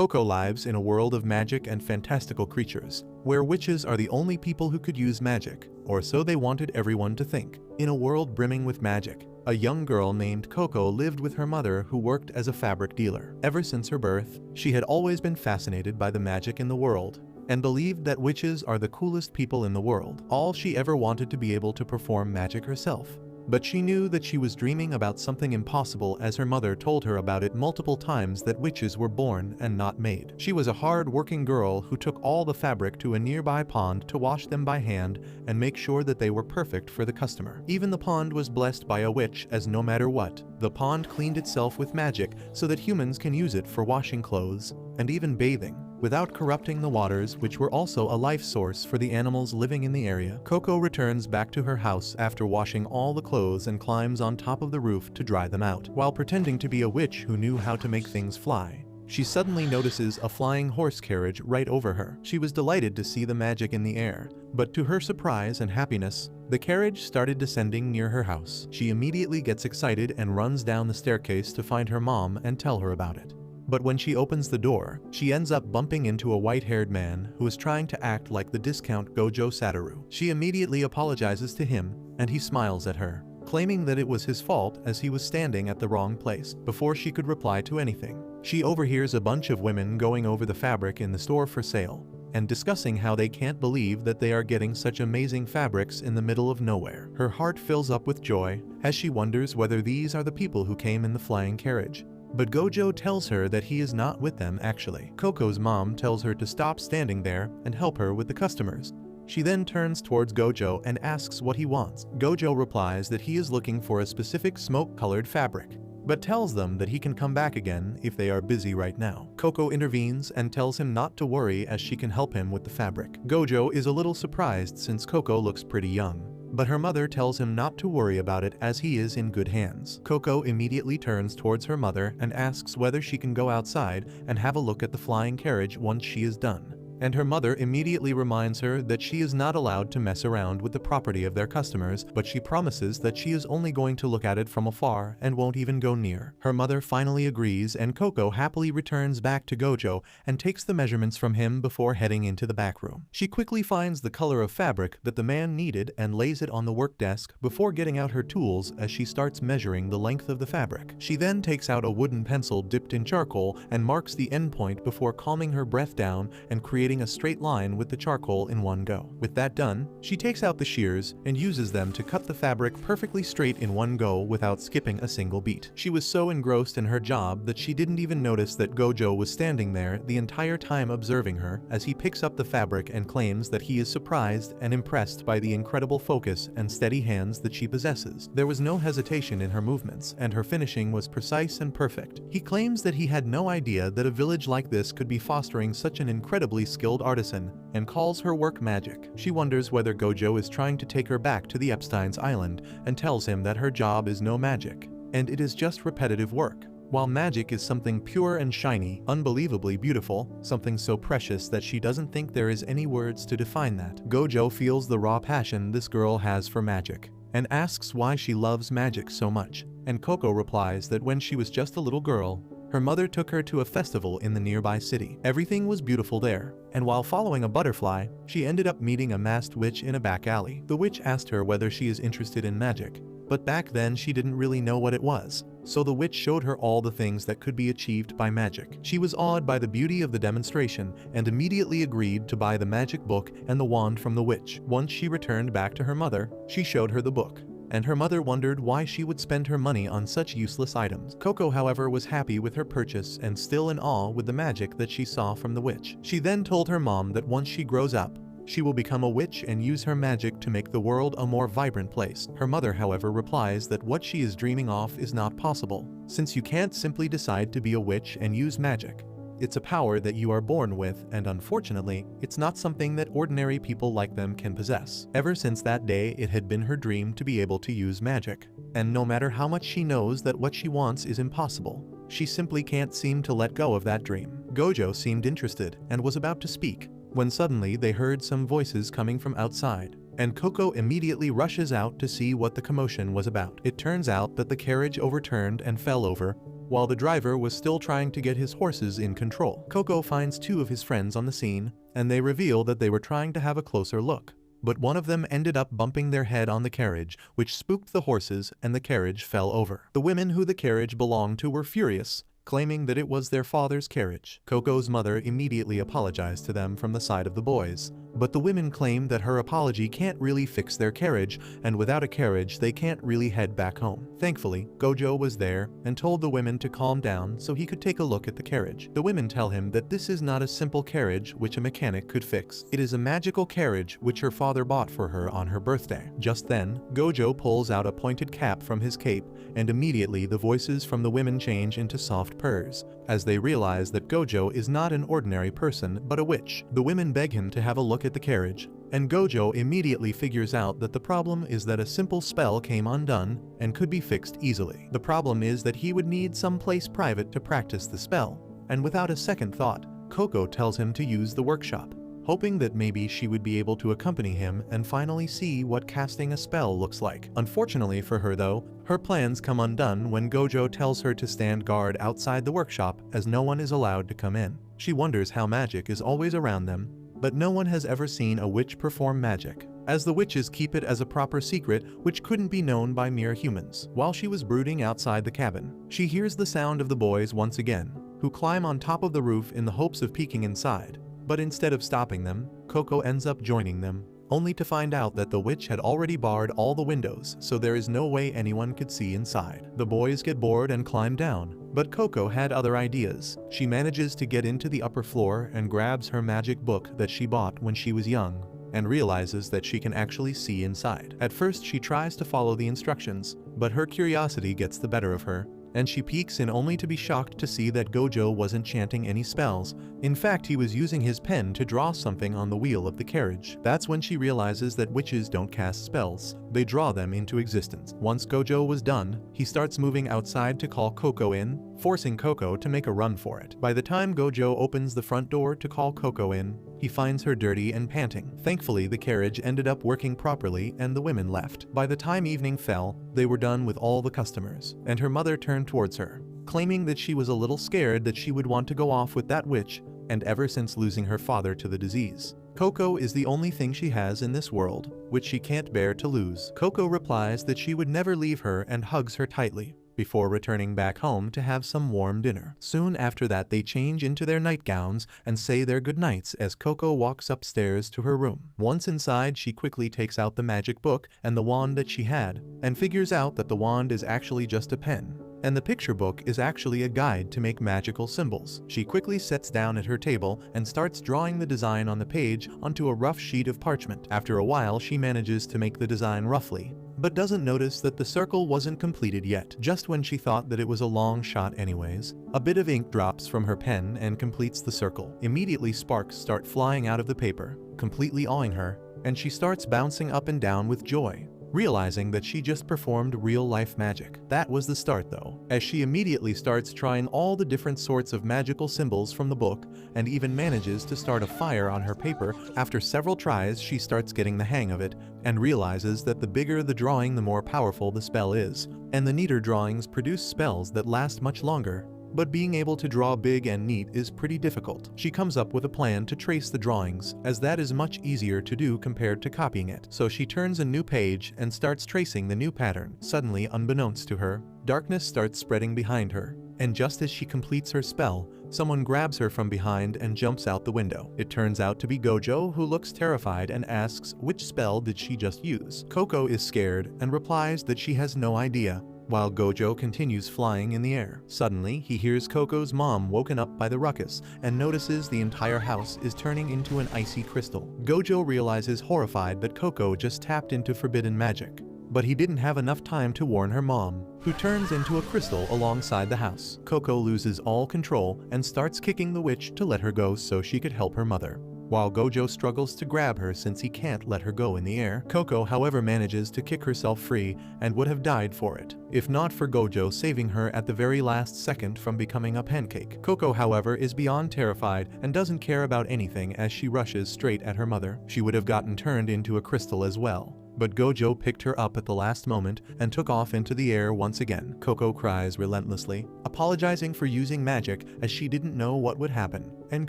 Coco lives in a world of magic and fantastical creatures, where witches are the only people who could use magic, or so they wanted everyone to think. In a world brimming with magic, a young girl named Coco lived with her mother who worked as a fabric dealer. Ever since her birth, she had always been fascinated by the magic in the world, and believed that witches are the coolest people in the world. All she ever wanted to be able to perform magic herself. But she knew that she was dreaming about something impossible, as her mother told her about it multiple times, that witches were born and not made. She was a hard-working girl who took all the fabric to a nearby pond to wash them by hand and make sure that they were perfect for the customer. Even the pond was blessed by a witch, as no matter what, the pond cleaned itself with magic so that humans can use it for washing clothes and even bathing, without corrupting the waters, which were also a life source for the animals living in the area. Coco returns back to her house after washing all the clothes and climbs on top of the roof to dry them out. While pretending to be a witch who knew how to make things fly, she suddenly notices a flying horse carriage right over her. She was delighted to see the magic in the air, but to her surprise and happiness, the carriage started descending near her house. She immediately gets excited and runs down the staircase to find her mom and tell her about it. But when she opens the door, she ends up bumping into a white-haired man who is trying to act like the discount Gojo Satoru. She immediately apologizes to him, and he smiles at her, claiming that it was his fault as he was standing at the wrong place. Before she could reply to anything, she overhears a bunch of women going over the fabric in the store for sale, and discussing how they can't believe that they are getting such amazing fabrics in the middle of nowhere. Her heart fills up with joy as she wonders whether these are the people who came in the flying carriage. But Gojo tells her that he is not with them actually. Coco's mom tells her to stop standing there and help her with the customers. She then turns towards Gojo and asks what he wants. Gojo replies that he is looking for a specific smoke-colored fabric, but tells them that he can come back again if they are busy right now. Coco intervenes and tells him not to worry, as she can help him with the fabric. Gojo is a little surprised since Coco looks pretty young, but her mother tells him not to worry about it as he is in good hands. Coco immediately turns towards her mother and asks whether she can go outside and have a look at the flying carriage once she is done. And her mother immediately reminds her that she is not allowed to mess around with the property of their customers, but she promises that she is only going to look at it from afar and won't even go near. Her mother finally agrees, and Coco happily returns back to Gojo and takes the measurements from him before heading into the back room. She quickly finds the color of fabric that the man needed and lays it on the work desk before getting out her tools as she starts measuring the length of the fabric. She then takes out a wooden pencil dipped in charcoal and marks the end point before calming her breath down and creating a straight line with the charcoal in one go. With that done, she takes out the shears and uses them to cut the fabric perfectly straight in one go without skipping a single beat. She was so engrossed in her job that she didn't even notice that Gojo was standing there the entire time observing her as he picks up the fabric and claims that he is surprised and impressed by the incredible focus and steady hands that she possesses. There was no hesitation in her movements, and her finishing was precise and perfect. He claims that he had no idea that a village like this could be fostering such an incredibly skilled artisan, and calls her work magic. She wonders whether Gojo is trying to take her back to the Epstein's Island and tells him that her job is no magic, and it is just repetitive work. While magic is something pure and shiny, unbelievably beautiful, something so precious that she doesn't think there is any words to define that. Gojo feels the raw passion this girl has for magic, and asks why she loves magic so much, and Coco replies that when she was just a little girl, her mother took her to a festival in the nearby city. Everything was beautiful there, and while following a butterfly, she ended up meeting a masked witch in a back alley. The witch asked her whether she is interested in magic, but back then she didn't really know what it was, so the witch showed her all the things that could be achieved by magic. She was awed by the beauty of the demonstration and immediately agreed to buy the magic book and the wand from the witch. Once she returned back to her mother, she showed her the book, and her mother wondered why she would spend her money on such useless items. Coco, however, was happy with her purchase and still in awe with the magic that she saw from the witch. She then told her mom that once she grows up, she will become a witch and use her magic to make the world a more vibrant place. Her mother, however, replies that what she is dreaming of is not possible, since you can't simply decide to be a witch and use magic. It's a power that you are born with, and unfortunately, it's not something that ordinary people like them can possess. Ever since that day, it had been her dream to be able to use magic. And no matter how much she knows that what she wants is impossible, she simply can't seem to let go of that dream. Gojo seemed interested and was about to speak, when suddenly they heard some voices coming from outside, and Coco immediately rushes out to see what the commotion was about. It turns out that the carriage overturned and fell over, while the driver was still trying to get his horses in control. Coco finds two of his friends on the scene, and they reveal that they were trying to have a closer look. But one of them ended up bumping their head on the carriage, which spooked the horses, and the carriage fell over. The women who the carriage belonged to were furious, claiming that it was their father's carriage. Coco's mother immediately apologized to them from the side of the boys, but the women claimed that her apology can't really fix their carriage, and without a carriage they can't really head back home. Thankfully, Gojo was there and told the women to calm down so he could take a look at the carriage. The women tell him that this is not a simple carriage which a mechanic could fix. It is a magical carriage which her father bought for her on her birthday. Just then, Gojo pulls out a pointed cap from his cape, and immediately the voices from the women change into soft purrs, as they realize that Gojo is not an ordinary person but a witch. The women beg him to have a look at the carriage, and Gojo immediately figures out that the problem is that a simple spell came undone and could be fixed easily. The problem is that he would need some place private to practice the spell, and without a second thought, Coco tells him to use the workshop, hoping that maybe she would be able to accompany him and finally see what casting a spell looks like. Unfortunately for her though, her plans come undone when Gojo tells her to stand guard outside the workshop as no one is allowed to come in. She wonders how magic is always around them, but no one has ever seen a witch perform magic, as the witches keep it as a proper secret which couldn't be known by mere humans. While she was brooding outside the cabin, she hears the sound of the boys once again, who climb on top of the roof in the hopes of peeking inside. But instead of stopping them, Coco ends up joining them, only to find out that the witch had already barred all the windows, so there is no way anyone could see inside. The boys get bored and climb down, but Coco had other ideas. She manages to get into the upper floor and grabs her magic book that she bought when she was young, and realizes that she can actually see inside. At first she tries to follow the instructions, but her curiosity gets the better of her, and she peeks in only to be shocked to see that Gojo wasn't chanting any spells. In fact, he was using his pen to draw something on the wheel of the carriage. That's when she realizes that witches don't cast spells, they draw them into existence. Once Gojo was done, he starts moving outside to call Coco in, forcing Coco to make a run for it. By the time Gojo opens the front door to call Coco in, he finds her dirty and panting. Thankfully, the carriage ended up working properly and the women left. By the time evening fell, they were done with all the customers, and her mother turned towards her, claiming that she was a little scared that she would want to go off with that witch, and ever since losing her father to the disease, Coco is the only thing she has in this world, which she can't bear to lose. Coco replies that she would never leave her and hugs her tightly, before returning back home to have some warm dinner. Soon after that they change into their nightgowns and say their goodnights as Coco walks upstairs to her room. Once inside, she quickly takes out the magic book and the wand that she had, and figures out that the wand is actually just a pen, and the picture book is actually a guide to make magical symbols. She quickly sits down at her table and starts drawing the design on the page onto a rough sheet of parchment. After a while she manages to make the design roughly, but doesn't notice that the circle wasn't completed yet. Just when she thought that it was a long shot anyways, a bit of ink drops from her pen and completes the circle. Immediately sparks start flying out of the paper, completely awing her, and she starts bouncing up and down with joy, realizing that she just performed real-life magic. That was the start though, as she immediately starts trying all the different sorts of magical symbols from the book, and even manages to start a fire on her paper. After several tries she starts getting the hang of it, and realizes that the bigger the drawing the more powerful the spell is, and the neater drawings produce spells that last much longer. But being able to draw big and neat is pretty difficult. She comes up with a plan to trace the drawings, as that is much easier to do compared to copying it. So she turns a new page and starts tracing the new pattern. Suddenly, unbeknownst to her, darkness starts spreading behind her, and just as she completes her spell, someone grabs her from behind and jumps out the window. It turns out to be Gojo, who looks terrified and asks which spell did she just use. Coco is scared and replies that she has no idea, while Gojo continues flying in the air. Suddenly, he hears Coco's mom woken up by the ruckus and notices the entire house is turning into an icy crystal. Gojo realizes horrified that Coco just tapped into forbidden magic, but he didn't have enough time to warn her mom, who turns into a crystal alongside the house. Coco loses all control and starts kicking the witch to let her go so she could help her mother, while Gojo struggles to grab her since he can't let her go in the air. Coco, however, manages to kick herself free and would have died for it, if not for Gojo saving her at the very last second from becoming a pancake. Coco, however, is beyond terrified and doesn't care about anything as she rushes straight at her mother. She would have gotten turned into a crystal as well, but Gojo picked her up at the last moment and took off into the air once again. Coco cries relentlessly, apologizing for using magic as she didn't know what would happen, and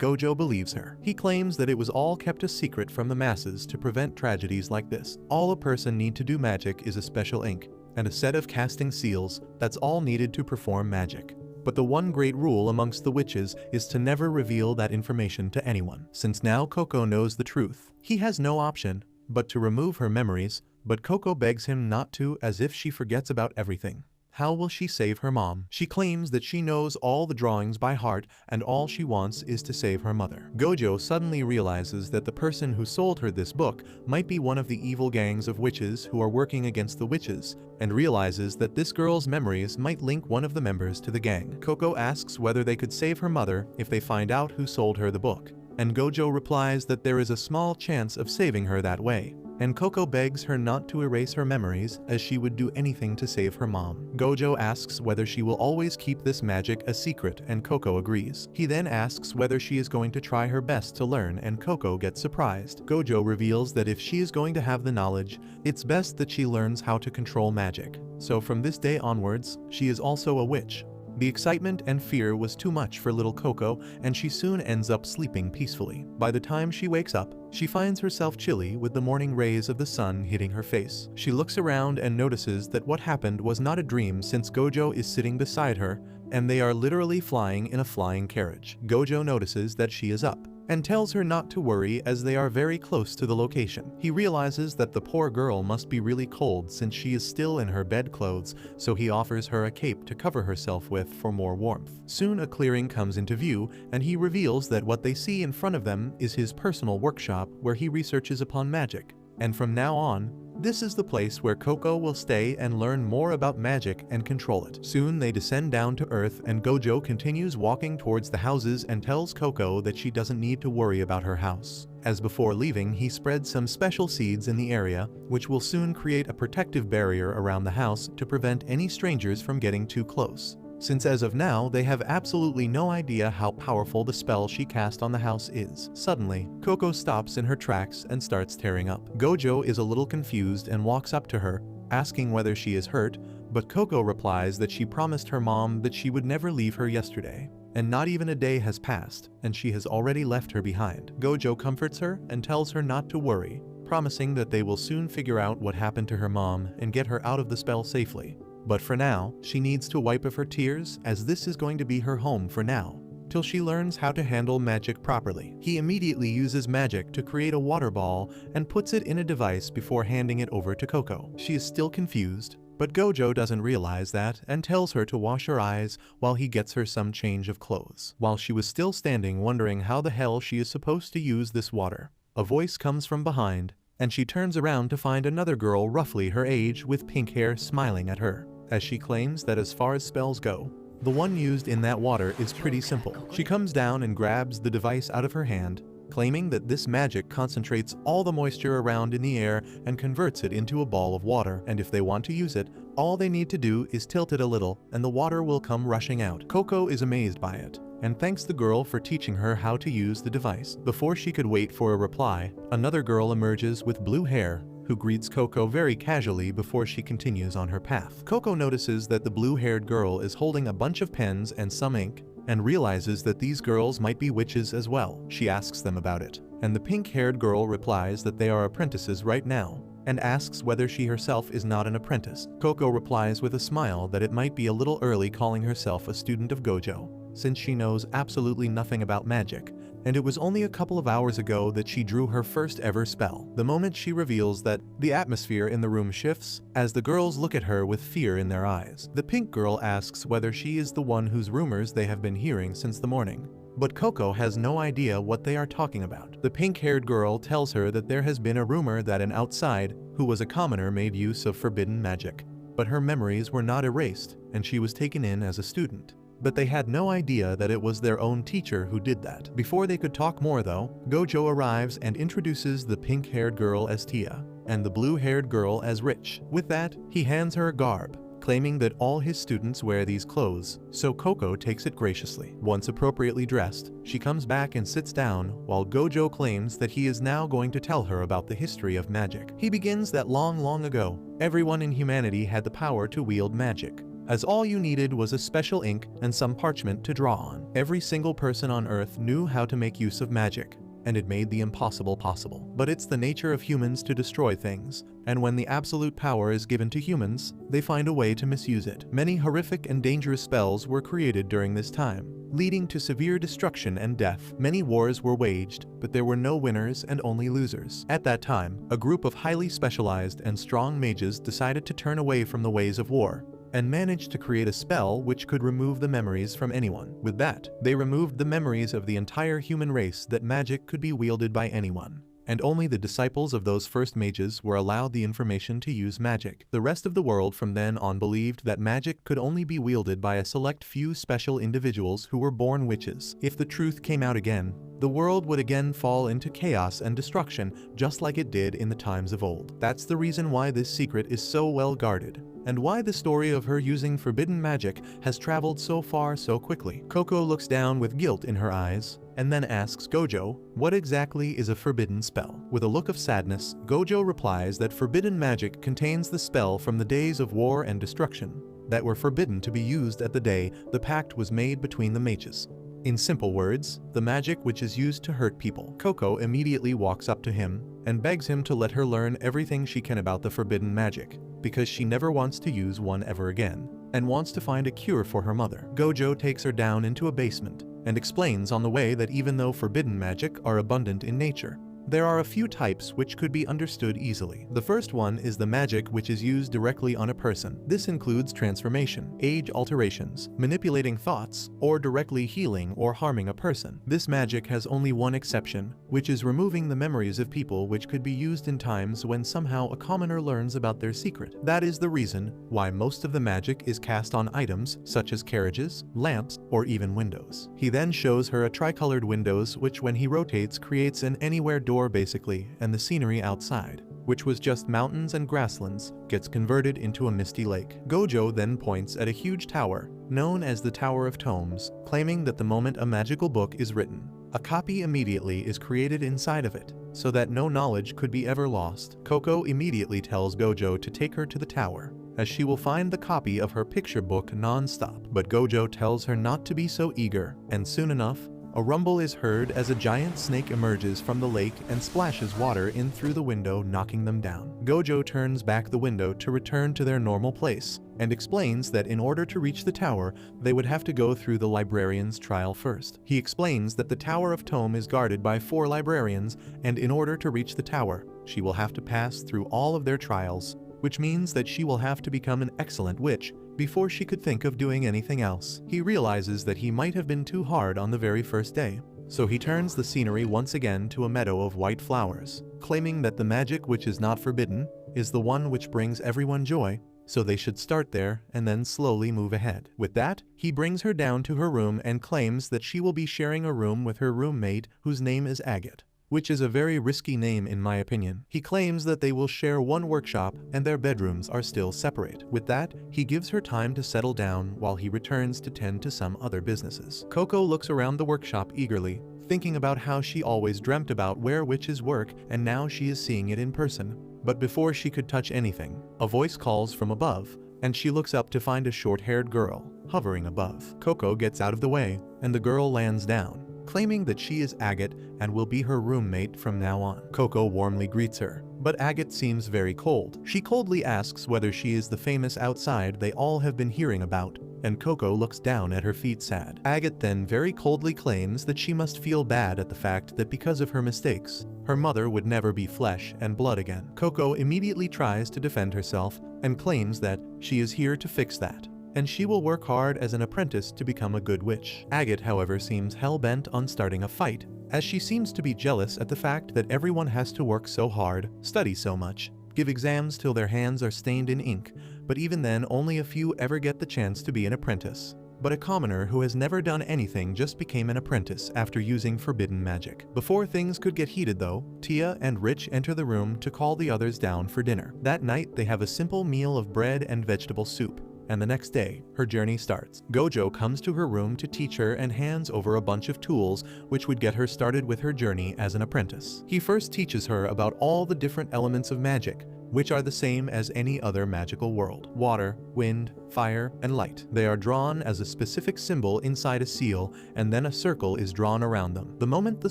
Gojo believes her. He claims that it was all kept a secret from the masses to prevent tragedies like this. All a person need to do magic is a special ink and a set of casting seals. That's all needed to perform magic. But the one great rule amongst the witches is to never reveal that information to anyone. Since now Coco knows the truth, he has no option but to remove her memories, but Coco begs him not to, as if she forgets about everything. How will she save her mom? She claims that she knows all the drawings by heart and all she wants is to save her mother. Gojo suddenly realizes that the person who sold her this book might be one of the evil gangs of witches who are working against the witches, and realizes that this girl's memories might link one of the members to the gang. Coco asks whether they could save her mother if they find out who sold her the book, and Gojo replies that there is a small chance of saving her that way. And Coco begs her not to erase her memories as she would do anything to save her mom. Gojo asks whether she will always keep this magic a secret and Coco agrees. He then asks whether she is going to try her best to learn and Coco gets surprised. Gojo reveals that if she is going to have the knowledge, it's best that she learns how to control magic. So from this day onwards, she is also a witch. The excitement and fear was too much for little Coco, and she soon ends up sleeping peacefully. By the time she wakes up, she finds herself chilly with the morning rays of the sun hitting her face. She looks around and notices that what happened was not a dream since Gojo is sitting beside her, and they are literally flying in a flying carriage. Gojo notices that she is up and tells her not to worry as they are very close to the location. He realizes that the poor girl must be really cold since she is still in her bedclothes, so he offers her a cape to cover herself with for more warmth. Soon a clearing comes into view, and he reveals that what they see in front of them is his personal workshop where he researches upon magic. And from now on, this is the place where Coco will stay and learn more about magic and control it. Soon they descend down to earth and Gojo continues walking towards the houses and tells Coco that she doesn't need to worry about her house. As before leaving, he spreads some special seeds in the area, which will soon create a protective barrier around the house to prevent any strangers from getting too close, since as of now they have absolutely no idea how powerful the spell she cast on the house is. Suddenly, Coco stops in her tracks and starts tearing up. Gojo is a little confused and walks up to her, asking whether she is hurt, but Coco replies that she promised her mom that she would never leave her yesterday, and not even a day has passed, and she has already left her behind. Gojo comforts her and tells her not to worry, promising that they will soon figure out what happened to her mom and get her out of the spell safely. But for now, she needs to wipe off her tears as this is going to be her home for now, till she learns how to handle magic properly. He immediately uses magic to create a water ball and puts it in a device before handing it over to Coco. She is still confused, but Gojo doesn't realize that and tells her to wash her eyes while he gets her some change of clothes. While she was still standing wondering how the hell she is supposed to use this water, a voice comes from behind, and she turns around to find another girl roughly her age with pink hair smiling at her, as she claims that as far as spells go, the one used in that water is pretty simple. She comes down and grabs the device out of her hand, claiming that this magic concentrates all the moisture around in the air and converts it into a ball of water, and if they want to use it, all they need to do is tilt it a little and the water will come rushing out. Coco is amazed by it and thanks the girl for teaching her how to use the device. Before she could wait for a reply, another girl emerges with blue hair, who greets Coco very casually before she continues on her path. Coco notices that the blue-haired girl is holding a bunch of pens and some ink, and realizes that these girls might be witches as well. She asks them about it, and the pink-haired girl replies that they are apprentices right now, and asks whether she herself is not an apprentice. Coco replies with a smile that it might be a little early calling herself a student of Gojo, since she knows absolutely nothing about magic, and it was only a couple of hours ago that she drew her first ever spell. The moment she reveals that, the atmosphere in the room shifts, as the girls look at her with fear in their eyes. The pink girl asks whether she is the one whose rumors they have been hearing since the morning, but Coco has no idea what they are talking about. The pink-haired girl tells her that there has been a rumor that an outside, who was a commoner, made use of forbidden magic, but her memories were not erased, and she was taken in as a student. But they had no idea that it was their own teacher who did that. Before they could talk more though, Gojo arrives and introduces the pink-haired girl as Tia, and the blue-haired girl as Rich. With that, he hands her a garb, claiming that all his students wear these clothes, so Coco takes it graciously. Once appropriately dressed, she comes back and sits down, while Gojo claims that he is now going to tell her about the history of magic. He begins that long ago, everyone in humanity had the power to wield magic, as all you needed was a special ink and some parchment to draw on. Every single person on Earth knew how to make use of magic, and it made the impossible possible. But it's the nature of humans to destroy things, and when the absolute power is given to humans, they find a way to misuse it. Many horrific and dangerous spells were created during this time, leading to severe destruction and death. Many wars were waged, but there were no winners and only losers. At that time, a group of highly specialized and strong mages decided to turn away from the ways of war, and managed to create a spell which could remove the memories from anyone. With that, they removed the memories of the entire human race that magic could be wielded by anyone, and only the disciples of those first mages were allowed the information to use magic. The rest of the world from then on believed that magic could only be wielded by a select few special individuals who were born witches. If the truth came out again, the world would again fall into chaos and destruction, just like it did in the times of old. That's the reason why this secret is so well guarded, and why the story of her using forbidden magic has traveled so far so quickly. Coco looks down with guilt in her eyes, and then asks Gojo, what exactly is a forbidden spell? With a look of sadness, Gojo replies that forbidden magic contains the spell from the days of war and destruction, that were forbidden to be used at the day the pact was made between the mages. In simple words, the magic which is used to hurt people. Coco immediately walks up to him and begs him to let her learn everything she can about the forbidden magic, because she never wants to use one ever again, and wants to find a cure for her mother. Gojo takes her down into a basement and explains on the way that even though forbidden magic are abundant in nature, there are a few types which could be understood easily. The first one is the magic which is used directly on a person. This includes transformation, age alterations, manipulating thoughts, or directly healing or harming a person. This magic has only one exception, which is removing the memories of people, which could be used in times when somehow a commoner learns about their secret. That is the reason why most of the magic is cast on items such as carriages, lamps, or even windows. He then shows her a tricolored windows which when he rotates creates an anywhere door basically, and the scenery outside, which was just mountains and grasslands, gets converted into a misty lake. Gojo then points at a huge tower, known as the Tower of Tomes, claiming that the moment a magical book is written, a copy immediately is created inside of it, so that no knowledge could be ever lost. Coco immediately tells Gojo to take her to the tower, as she will find the copy of her picture book non-stop. But Gojo tells her not to be so eager, and soon enough, a rumble is heard as a giant snake emerges from the lake and splashes water in through the window, knocking them down. Gojo turns back the window to return to their normal place, and explains that in order to reach the tower, they would have to go through the librarian's trial first. He explains that the Tower of Tome is guarded by 4 librarians, and in order to reach the tower, she will have to pass through all of their trials, which means that she will have to become an excellent witch before she could think of doing anything else. He realizes that he might have been too hard on the very first day, so he turns the scenery once again to a meadow of white flowers, claiming that the magic which is not forbidden is the one which brings everyone joy, so they should start there and then slowly move ahead. With that, he brings her down to her room and claims that she will be sharing a room with her roommate, whose name is Agate, which is a very risky name in my opinion. He claims that they will share one workshop and their bedrooms are still separate. With that, he gives her time to settle down while he returns to tend to some other businesses. Coco looks around the workshop eagerly, thinking about how she always dreamt about where witches work, and now she is seeing it in person. But before she could touch anything, a voice calls from above, and she looks up to find a short-haired girl hovering above. Coco gets out of the way, and the girl lands down, claiming that she is Agate and will be her roommate from now on. Coco warmly greets her, but Agate seems very cold. She coldly asks whether she is the famous outside they all have been hearing about, and Coco looks down at her feet sad. Agate then very coldly claims that she must feel bad at the fact that because of her mistakes, her mother would never be flesh and blood again. Coco immediately tries to defend herself and claims that she is here to fix that, and she will work hard as an apprentice to become a good witch. Agate, however, seems hell-bent on starting a fight, as she seems to be jealous at the fact that everyone has to work so hard, study so much, give exams till their hands are stained in ink, but even then only a few ever get the chance to be an apprentice. But a commoner who has never done anything just became an apprentice after using forbidden magic. Before things could get heated though, Tia and Rich enter the room to call the others down for dinner. That night they have a simple meal of bread and vegetable soup, and the next day, her journey starts. Gojo comes to her room to teach her and hands over a bunch of tools which would get her started with her journey as an apprentice. He first teaches her about all the different elements of magic, which are the same as any other magical world. Water, wind, fire, and light. They are drawn as a specific symbol inside a seal, and then a circle is drawn around them. The moment the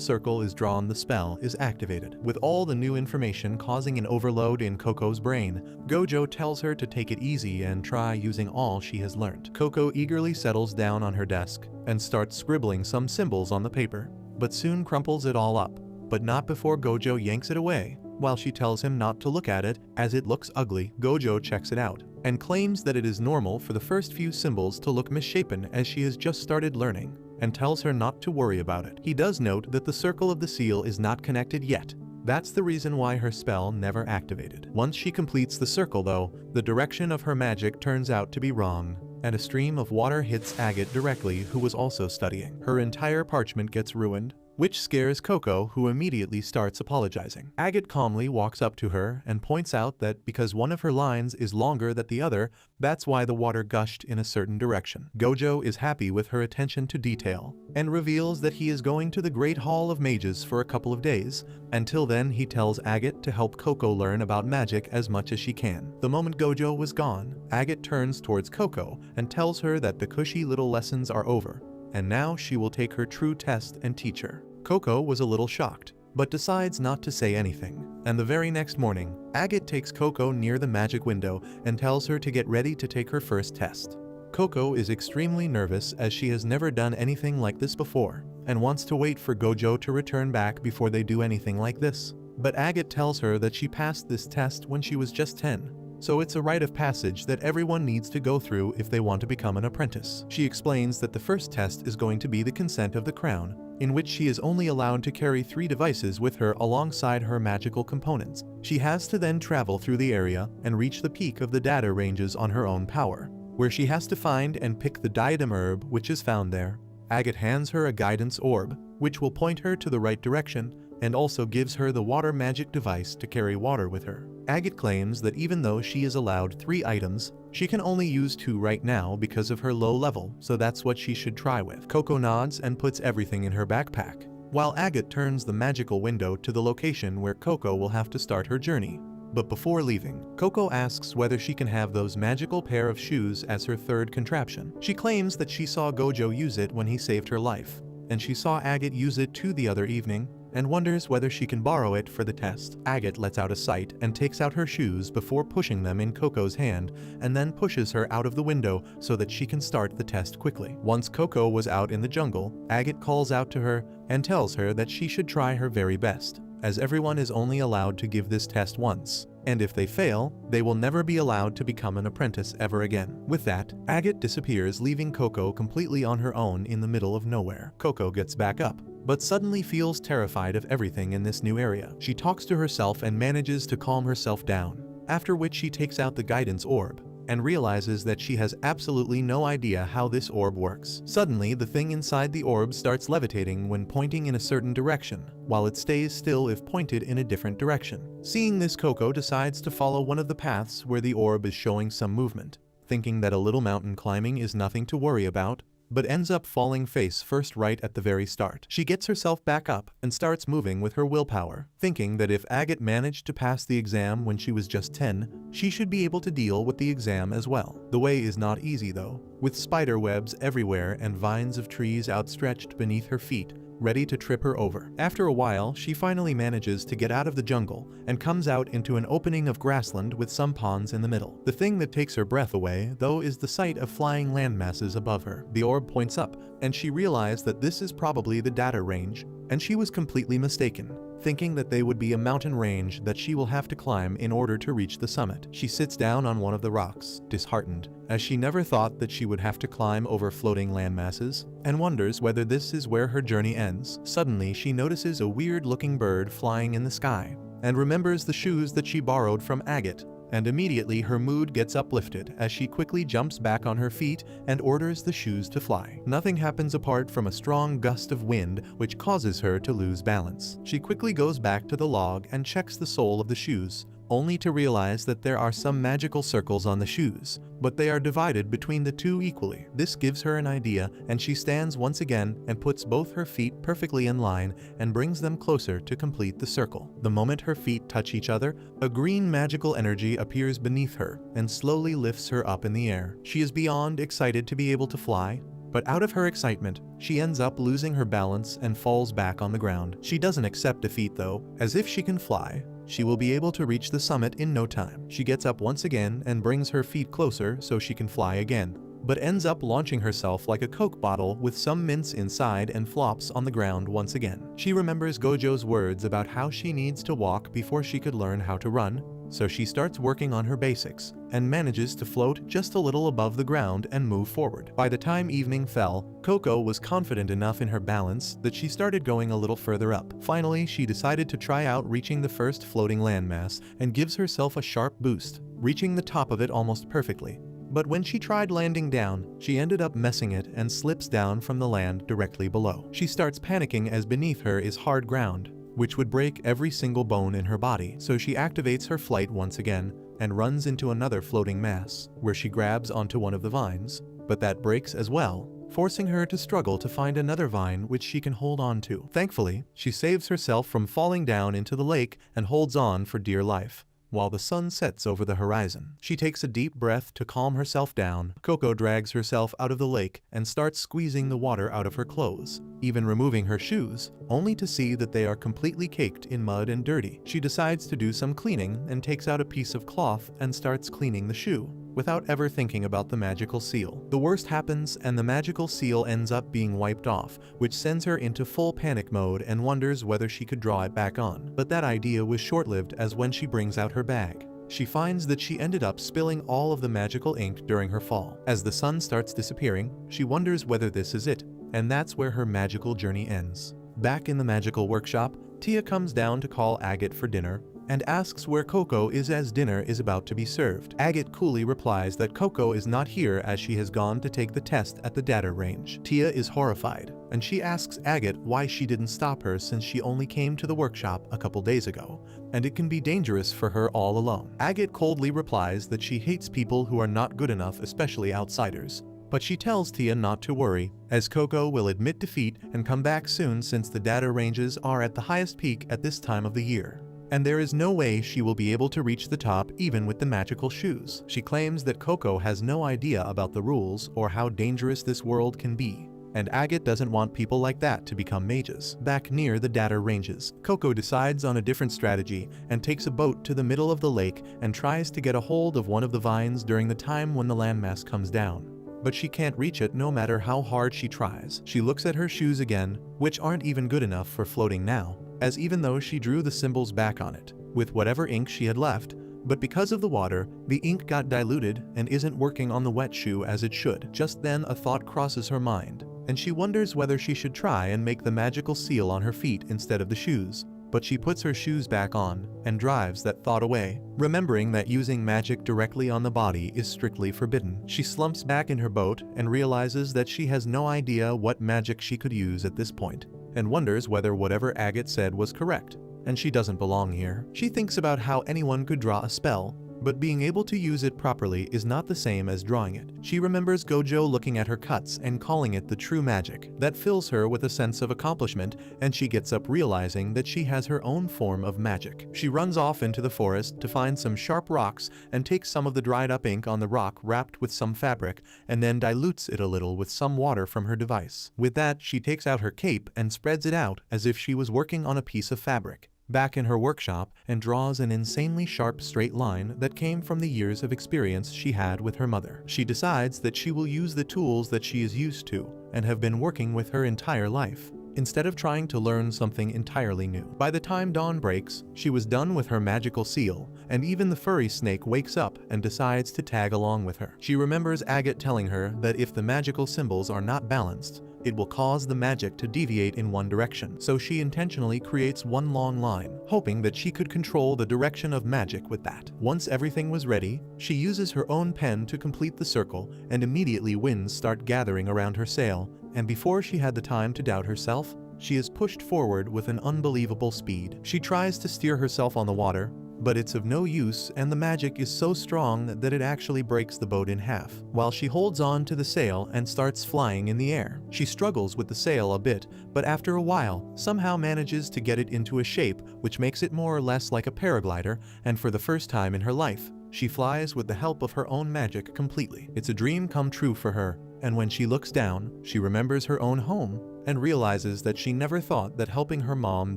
circle is drawn, the spell is activated. With all the new information causing an overload in Coco's brain, Gojo tells her to take it easy and try using all she has learned. Coco eagerly settles down on her desk and starts scribbling some symbols on the paper, but soon crumples it all up, but not before Gojo yanks it away. While she tells him not to look at it, as it looks ugly, Gojo checks it out and claims that it is normal for the first few symbols to look misshapen as she has just started learning, and tells her not to worry about it. He does note that the circle of the seal is not connected yet. That's the reason why her spell never activated. Once she completes the circle though, the direction of her magic turns out to be wrong, and a stream of water hits Agate directly, who was also studying. Her entire parchment gets ruined, which scares Coco, who immediately starts apologizing. Agate calmly walks up to her and points out that because one of her lines is longer than the other, that's why the water gushed in a certain direction. Gojo is happy with her attention to detail and reveals that he is going to the Great Hall of Mages for a couple of days. Until then, he tells Agate to help Coco learn about magic as much as she can. The moment Gojo was gone, Agate turns towards Coco and tells her that the cushy little lessons are over, and now she will take her true test and teach her. Coco was a little shocked, but decides not to say anything. And the very next morning, Agate takes Coco near the magic window and tells her to get ready to take her first test. Coco is extremely nervous as she has never done anything like this before, and wants to wait for Gojo to return back before they do anything like this. But Agate tells her that she passed this test when she was just 10. So it's a rite of passage that everyone needs to go through if they want to become an apprentice. She explains that the first test is going to be the consent of the crown, in which she is only allowed to carry 3 devices with her alongside her magical components. She has to then travel through the area and reach the peak of the data ranges on her own power, where she has to find and pick the diadem herb which is found there. Agate hands her a guidance orb, which will point her to the right direction, and also gives her the water magic device to carry water with her. Agate claims that even though she is allowed 3 items, she can only use 2 right now because of her low level, so that's what she should try with. Coco nods and puts everything in her backpack, while Agate turns the magical window to the location where Coco will have to start her journey. But before leaving, Coco asks whether she can have those magical pair of shoes as her third contraption. She claims that she saw Gojo use it when he saved her life, and she saw Agate use it too the other evening, and wonders whether she can borrow it for the test. Agate lets out a sight and takes out her shoes before pushing them in Coco's hand, and then pushes her out of the window so that she can start the test quickly. Once Coco was out in the jungle, Agate calls out to her and tells her that she should try her very best, as everyone is only allowed to give this test once, and if they fail, they will never be allowed to become an apprentice ever again. With that, Agate disappears, leaving Coco completely on her own in the middle of nowhere. Coco gets back up, but suddenly feels terrified of everything in this new area. She talks to herself and manages to calm herself down, after which she takes out the guidance orb and realizes that she has absolutely no idea how this orb works. Suddenly, the thing inside the orb starts levitating when pointing in a certain direction, while it stays still if pointed in a different direction. Seeing this, Coco decides to follow one of the paths where the orb is showing some movement, thinking that a little mountain climbing is nothing to worry about, but ends up falling face first right at the very start. She gets herself back up and starts moving with her willpower, thinking that if Agate managed to pass the exam when she was just 10, she should be able to deal with the exam as well. The way is not easy though, with spider webs everywhere and vines of trees outstretched beneath her feet, ready to trip her over. After a while, she finally manages to get out of the jungle and comes out into an opening of grassland with some ponds in the middle. The thing that takes her breath away, though, is the sight of flying landmasses above her. The orb points up, and she realized that this is probably the data range, and she was completely mistaken, thinking that they would be a mountain range that she will have to climb in order to reach the summit. She sits down on one of the rocks, disheartened, as she never thought that she would have to climb over floating landmasses, and wonders whether this is where her journey ends. Suddenly, she notices a weird-looking bird flying in the sky, and remembers the shoes that she borrowed from Agate, and immediately her mood gets uplifted as she quickly jumps back on her feet and orders the shoes to fly. Nothing happens apart from a strong gust of wind which causes her to lose balance. She quickly goes back to the log and checks the sole of the shoes, only to realize that there are some magical circles on the shoes, but they are divided between the two equally. This gives her an idea, and she stands once again and puts both her feet perfectly in line and brings them closer to complete the circle. The moment her feet touch each other, a green magical energy appears beneath her and slowly lifts her up in the air. She is beyond excited to be able to fly, but out of her excitement, she ends up losing her balance and falls back on the ground. She doesn't accept defeat though, as if she can fly, she will be able to reach the summit in no time. She gets up once again and brings her feet closer so she can fly again, but ends up launching herself like a Coke bottle with some mints inside and flops on the ground once again. She remembers Gojo's words about how she needs to walk before she could learn how to run, so she starts working on her basics and manages to float just a little above the ground and move forward. By the time evening fell, Coco was confident enough in her balance that she started going a little further up. Finally, she decided to try out reaching the first floating landmass and gives herself a sharp boost, reaching the top of it almost perfectly. But when she tried landing down, she ended up messing it and slips down from the land directly below. She starts panicking as beneath her is hard ground, which would break every single bone in her body, so she activates her flight once again and runs into another floating mass, where she grabs onto one of the vines, but that breaks as well, forcing her to struggle to find another vine which she can hold on to. Thankfully, she saves herself from falling down into the lake and holds on for dear life, while the sun sets over the horizon. She takes a deep breath to calm herself down. Coco drags herself out of the lake and starts squeezing the water out of her clothes, even removing her shoes, only to see that they are completely caked in mud and dirty. She decides to do some cleaning and takes out a piece of cloth and starts cleaning the shoe, without ever thinking about the magical seal. The worst happens and the magical seal ends up being wiped off, which sends her into full panic mode and wonders whether she could draw it back on. But that idea was short-lived, as when she brings out her bag, she finds that she ended up spilling all of the magical ink during her fall. As the sun starts disappearing, she wonders whether this is it, and that's where her magical journey ends. Back in the magical workshop, Tia comes down to call Agate for dinner and asks where Coco is as dinner is about to be served. Agate coolly replies that Coco is not here as she has gone to take the test at the data range. Tia is horrified, and she asks Agate why she didn't stop her since she only came to the workshop a couple days ago, and it can be dangerous for her all alone. Agate coldly replies that she hates people who are not good enough, especially outsiders. But she tells Tia not to worry, as Coco will admit defeat and come back soon since the data ranges are at the highest peak at this time of the year, and there is no way she will be able to reach the top even with the magical shoes. She claims that Coco has no idea about the rules or how dangerous this world can be, and Agate doesn't want people like that to become mages. Back near the data ranges, Coco decides on a different strategy and takes a boat to the middle of the lake and tries to get a hold of one of the vines during the time when the landmass comes down. But she can't reach it no matter how hard she tries. She looks at her shoes again, which aren't even good enough for floating now, as even though she drew the symbols back on it, with whatever ink she had left, but because of the water, the ink got diluted and isn't working on the wet shoe as it should. Just then a thought crosses her mind, and she wonders whether she should try and make the magical seal on her feet instead of the shoes. But she puts her shoes back on and drives that thought away, remembering that using magic directly on the body is strictly forbidden. She slumps back in her boat and realizes that she has no idea what magic she could use at this point, and wonders whether whatever Agate said was correct, and she doesn't belong here. She thinks about how anyone could draw a spell, but being able to use it properly is not the same as drawing it. She remembers Gojo looking at her cuts and calling it the true magic. That fills her with a sense of accomplishment, and she gets up realizing that she has her own form of magic. She runs off into the forest to find some sharp rocks and takes some of the dried up ink on the rock wrapped with some fabric, and then dilutes it a little with some water from her device. With that, she takes out her cape and spreads it out as if she was working on a piece of fabric. Back in her workshop, and draws an insanely sharp straight line that came from the years of experience she had with her mother. She decides that she will use the tools that she is used to and have been working with her entire life, instead of trying to learn something entirely new. By the time dawn breaks, she was done with her magical seal, and even the furry snake wakes up and decides to tag along with her. She remembers Agate telling her that if the magical symbols are not balanced, it will cause the magic to deviate in one direction, so she intentionally creates one long line, hoping that she could control the direction of magic with that. Once everything was ready, she uses her own pen to complete the circle, and immediately winds start gathering around her sail, and before she had the time to doubt herself, she is pushed forward with an unbelievable speed. She tries to steer herself on the water, but it's of no use, and the magic is so strong that it actually breaks the boat in half, while she holds on to the sail and starts flying in the air. She struggles with the sail a bit, but after a while, somehow manages to get it into a shape which makes it more or less like a paraglider, and for the first time in her life, she flies with the help of her own magic completely. It's a dream come true for her, and when she looks down, she remembers her own home and realizes that she never thought that helping her mom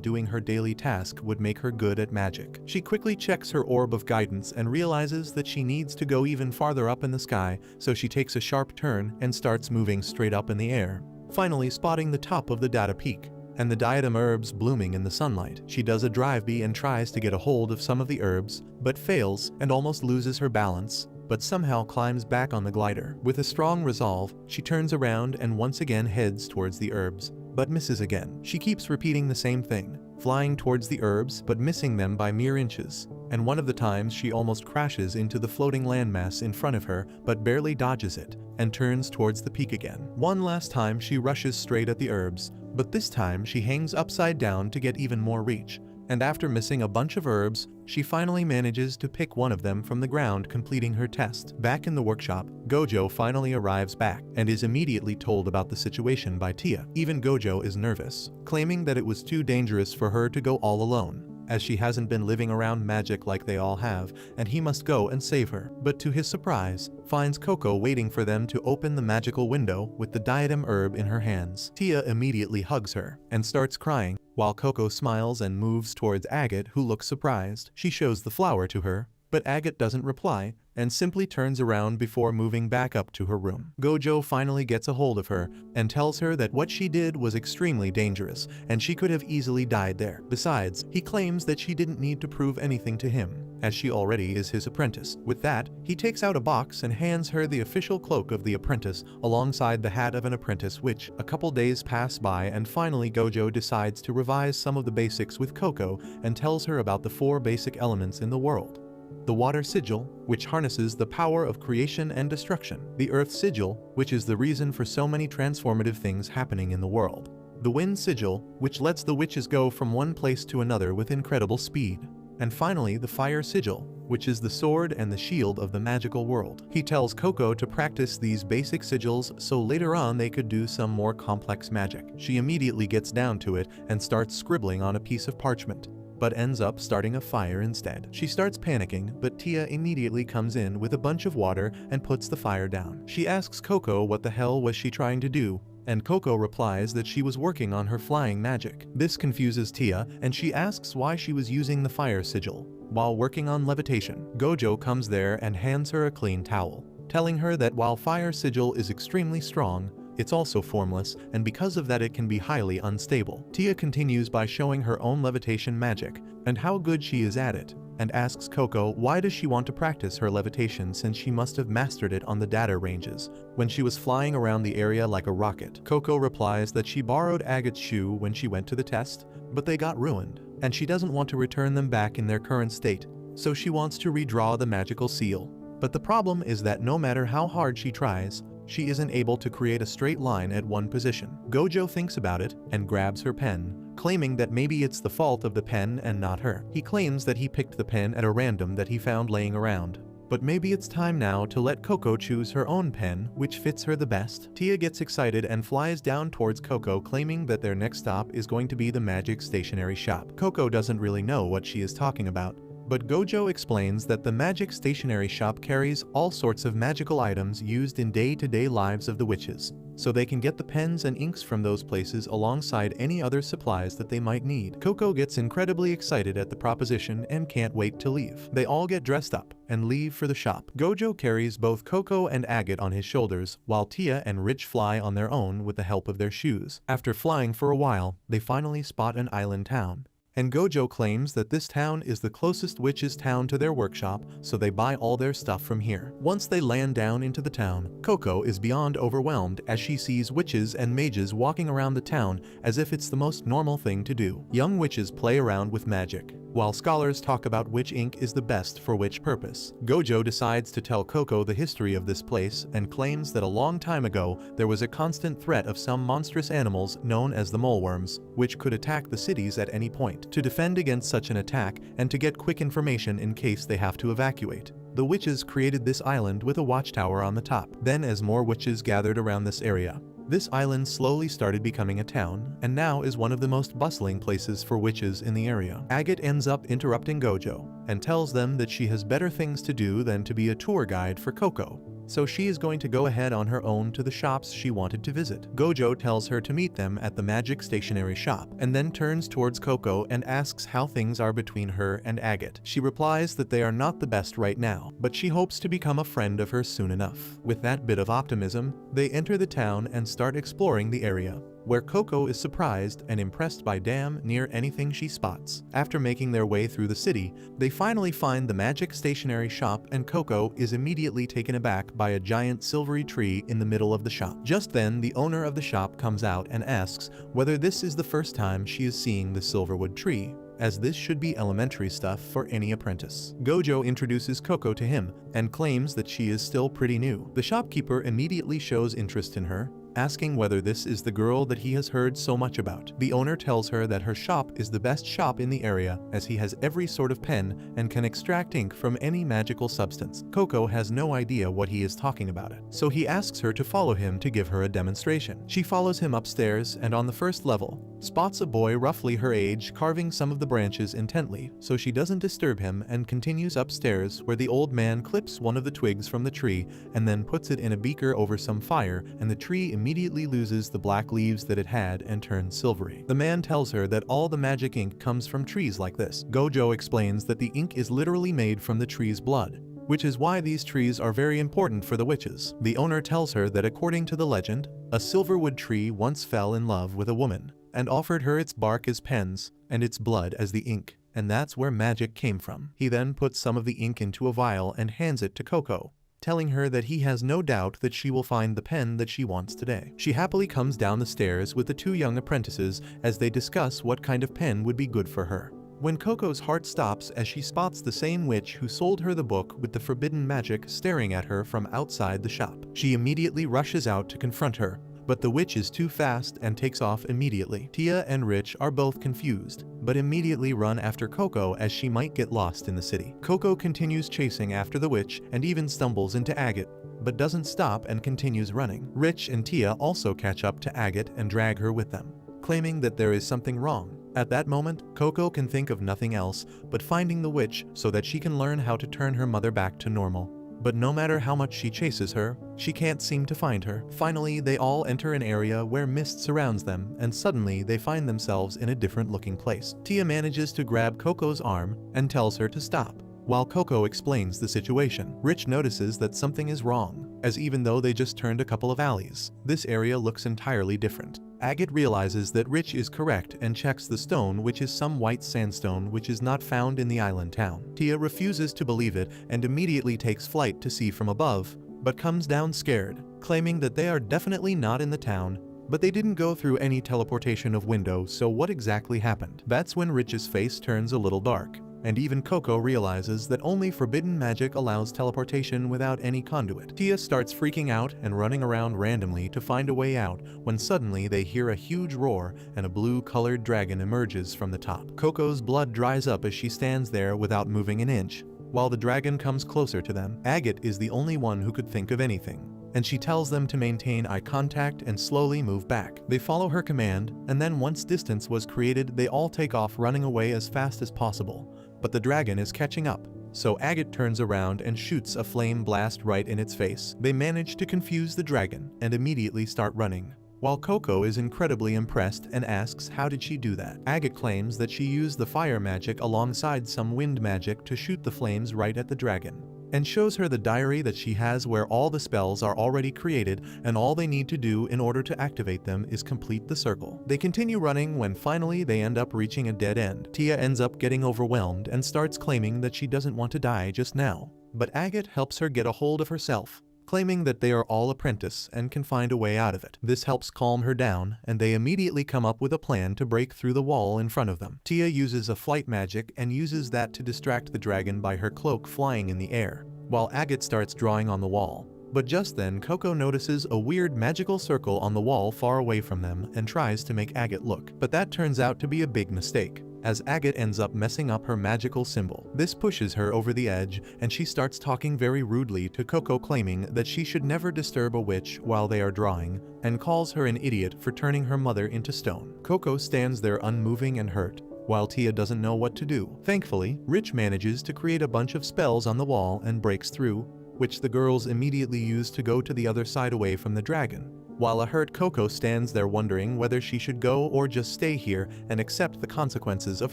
doing her daily task would make her good at magic. She quickly checks her orb of guidance and realizes that she needs to go even farther up in the sky, so she takes a sharp turn and starts moving straight up in the air, finally spotting the top of the data peak and the diadem herbs blooming in the sunlight. She does a drive-by and tries to get a hold of some of the herbs, but fails and almost loses her balance, but somehow climbs back on the glider. With a strong resolve, she turns around and once again heads towards the herbs, but misses again. She keeps repeating the same thing, flying towards the herbs but missing them by mere inches, and one of the times she almost crashes into the floating landmass in front of her but barely dodges it, and turns towards the peak again. One last time she rushes straight at the herbs, but this time she hangs upside down to get even more reach, and after missing a bunch of herbs, she finally manages to pick one of them from the ground, completing her test. Back in the workshop, Gojo finally arrives back and is immediately told about the situation by Tia. Even Gojo is nervous, claiming that it was too dangerous for her to go all alone, as she hasn't been living around magic like they all have, and he must go and save her. But to his surprise, finds Coco waiting for them to open the magical window with the diadem herb in her hands. Tia immediately hugs her and starts crying, while Coco smiles and moves towards Agate, who looks surprised. She shows the flower to her, but Agate doesn't reply and simply turns around before moving back up to her room. Gojo finally gets a hold of her and tells her that what she did was extremely dangerous and she could have easily died there. Besides, he claims that she didn't need to prove anything to him, as she already is his apprentice. With that, he takes out a box and hands her the official cloak of the apprentice alongside the hat of an apprentice, which a couple days pass by and finally Gojo decides to revise some of the basics with Coco and tells her about the 4 basic elements in the world. The water sigil, which harnesses the power of creation and destruction. The earth sigil, which is the reason for so many transformative things happening in the world. The wind sigil, which lets the witches go from one place to another with incredible speed. And finally, the fire sigil, which is the sword and the shield of the magical world. He tells Coco to practice these basic sigils so later on they could do some more complex magic. She immediately gets down to it and starts scribbling on a piece of parchment, but ends up starting a fire instead. She starts panicking, but Tia immediately comes in with a bunch of water and puts the fire down. She asks Coco what the hell was she trying to do, and Coco replies that she was working on her flying magic. This confuses Tia, and she asks why she was using the fire sigil while working on levitation. Gojo comes there and hands her a clean towel, telling her that while fire sigil is extremely strong, it's also formless, and because of that it can be highly unstable. Tia continues by showing her own levitation magic and how good she is at it, and asks Coco why does she want to practice her levitation since she must have mastered it on the data ranges when she was flying around the area like a rocket. Coco replies that she borrowed Agate's shoe when she went to the test, but they got ruined, and she doesn't want to return them back in their current state, so she wants to redraw the magical seal. But the problem is that no matter how hard she tries, she isn't able to create a straight line at one position. Gojo thinks about it and grabs her pen, claiming that maybe it's the fault of the pen and not her. He claims that he picked the pen at a random that he found laying around, but maybe it's time now to let Coco choose her own pen, which fits her the best. Tia gets excited and flies down towards Coco, claiming that their next stop is going to be the magic stationery shop. Coco doesn't really know what she is talking about, but Gojo explains that the magic stationery shop carries all sorts of magical items used in day-to-day lives of the witches, so they can get the pens and inks from those places alongside any other supplies that they might need. Coco gets incredibly excited at the proposition and can't wait to leave. They all get dressed up and leave for the shop. Gojo carries both Coco and Agate on his shoulders, while Tia and Rich fly on their own with the help of their shoes. After flying for a while, they finally spot an island town, and Gojo claims that this town is the closest witches' town to their workshop, so they buy all their stuff from here. Once they land down into the town, Coco is beyond overwhelmed as she sees witches and mages walking around the town as if it's the most normal thing to do. Young witches play around with magic, while scholars talk about which ink is the best for which purpose. Gojo decides to tell Coco the history of this place and claims that a long time ago there was a constant threat of some monstrous animals known as the moleworms, which could attack the cities at any point. To defend against such an attack and to get quick information in case they have to evacuate, the witches created this island with a watchtower on the top. Then as more witches gathered around this area, this island slowly started becoming a town, and now is one of the most bustling places for witches in the area. Agate ends up interrupting Gojo, and tells them that she has better things to do than to be a tour guide for Coco, so she is going to go ahead on her own to the shops she wanted to visit. Gojo tells her to meet them at the magic stationery shop, and then turns towards Coco and asks how things are between her and Agate. She replies that they are not the best right now, but she hopes to become a friend of hers soon enough. With that bit of optimism, they enter the town and start exploring the area, where Coco is surprised and impressed by damn near anything she spots. After making their way through the city, they finally find the magic stationery shop, and Coco is immediately taken aback by a giant silvery tree in the middle of the shop. Just then, the owner of the shop comes out and asks whether this is the first time she is seeing the silverwood tree, as this should be elementary stuff for any apprentice. Gojo introduces Coco to him and claims that she is still pretty new. The shopkeeper immediately shows interest in her, asking whether this is the girl that he has heard so much about. The owner tells her that her shop is the best shop in the area, as he has every sort of pen and can extract ink from any magical substance. Coco has no idea what he is talking about it, so he asks her to follow him to give her a demonstration. She follows him upstairs, and on the first level, spots a boy roughly her age carving some of the branches intently, so she doesn't disturb him and continues upstairs, where the old man clips one of the twigs from the tree and then puts it in a beaker over some fire, and the tree immediately loses the black leaves that it had and turns silvery. The man tells her that all the magic ink comes from trees like this. Gojo explains that the ink is literally made from the tree's blood, which is why these trees are very important for the witches. The owner tells her that according to the legend, a silverwood tree once fell in love with a woman and offered her its bark as pens and its blood as the ink, and that's where magic came from. He then puts some of the ink into a vial and hands it to Coco, telling her that he has no doubt that she will find the pen that she wants today. She happily comes down the stairs with the two young apprentices as they discuss what kind of pen would be good for her, when Coco's heart stops as she spots the same witch who sold her the book with the forbidden magic staring at her from outside the shop. She immediately rushes out to confront her, but the witch is too fast and takes off immediately. Tia and Rich are both confused, but immediately run after Coco as she might get lost in the city. Coco continues chasing after the witch and even stumbles into Agate, but doesn't stop and continues running. Rich and Tia also catch up to Agate and drag her with them, claiming that there is something wrong. At that moment, Coco can think of nothing else but finding the witch so that she can learn how to turn her mother back to normal. But no matter how much she chases her, she can't seem to find her. Finally, they all enter an area where mist surrounds them, and suddenly they find themselves in a different looking place. Tia manages to grab Coco's arm and tells her to stop, while Coco explains the situation. Rich notices that something is wrong, as even though they just turned a couple of alleys, this area looks entirely different. Agate realizes that Rich is correct and checks the stone, which is some white sandstone which is not found in the island town. Tia refuses to believe it and immediately takes flight to see from above, but comes down scared, claiming that they are definitely not in the town, but they didn't go through any teleportation of windows, so what exactly happened? That's when Rich's face turns a little dark, and even Coco realizes that only forbidden magic allows teleportation without any conduit. Tia starts freaking out and running around randomly to find a way out, when suddenly they hear a huge roar and a blue-colored dragon emerges from the top. Coco's blood dries up as she stands there without moving an inch, while the dragon comes closer to them. Agate is the only one who could think of anything, and she tells them to maintain eye contact and slowly move back. They follow her command, and then once distance was created, they all take off running away as fast as possible. But the dragon is catching up, so Agate turns around and shoots a flame blast right in its face. They manage to confuse the dragon and immediately start running, while Coco is incredibly impressed and asks how did she do that. Agate claims that she used the fire magic alongside some wind magic to shoot the flames right at the dragon, and shows her the diary that she has where all the spells are already created and all they need to do in order to activate them is complete the circle. They continue running when finally they end up reaching a dead end. Tia ends up getting overwhelmed and starts claiming that she doesn't want to die just now, but Agate helps her get a hold of herself, claiming that they are all apprentices and can find a way out of it. This helps calm her down, and they immediately come up with a plan to break through the wall in front of them. Tia uses a flight magic and uses that to distract the dragon by her cloak flying in the air, while Agate starts drawing on the wall. But just then Coco notices a weird magical circle on the wall far away from them and tries to make Agate look. But that turns out to be a big mistake, as Agate ends up messing up her magical symbol. This pushes her over the edge, and she starts talking very rudely to Coco, claiming that she should never disturb a witch while they are drawing, and calls her an idiot for turning her mother into stone. Coco stands there unmoving and hurt, while Tia doesn't know what to do. Thankfully, Rich manages to create a bunch of spells on the wall and breaks through, which the girls immediately use to go to the other side away from the dragon, while a hurt Coco stands there wondering whether she should go or just stay here and accept the consequences of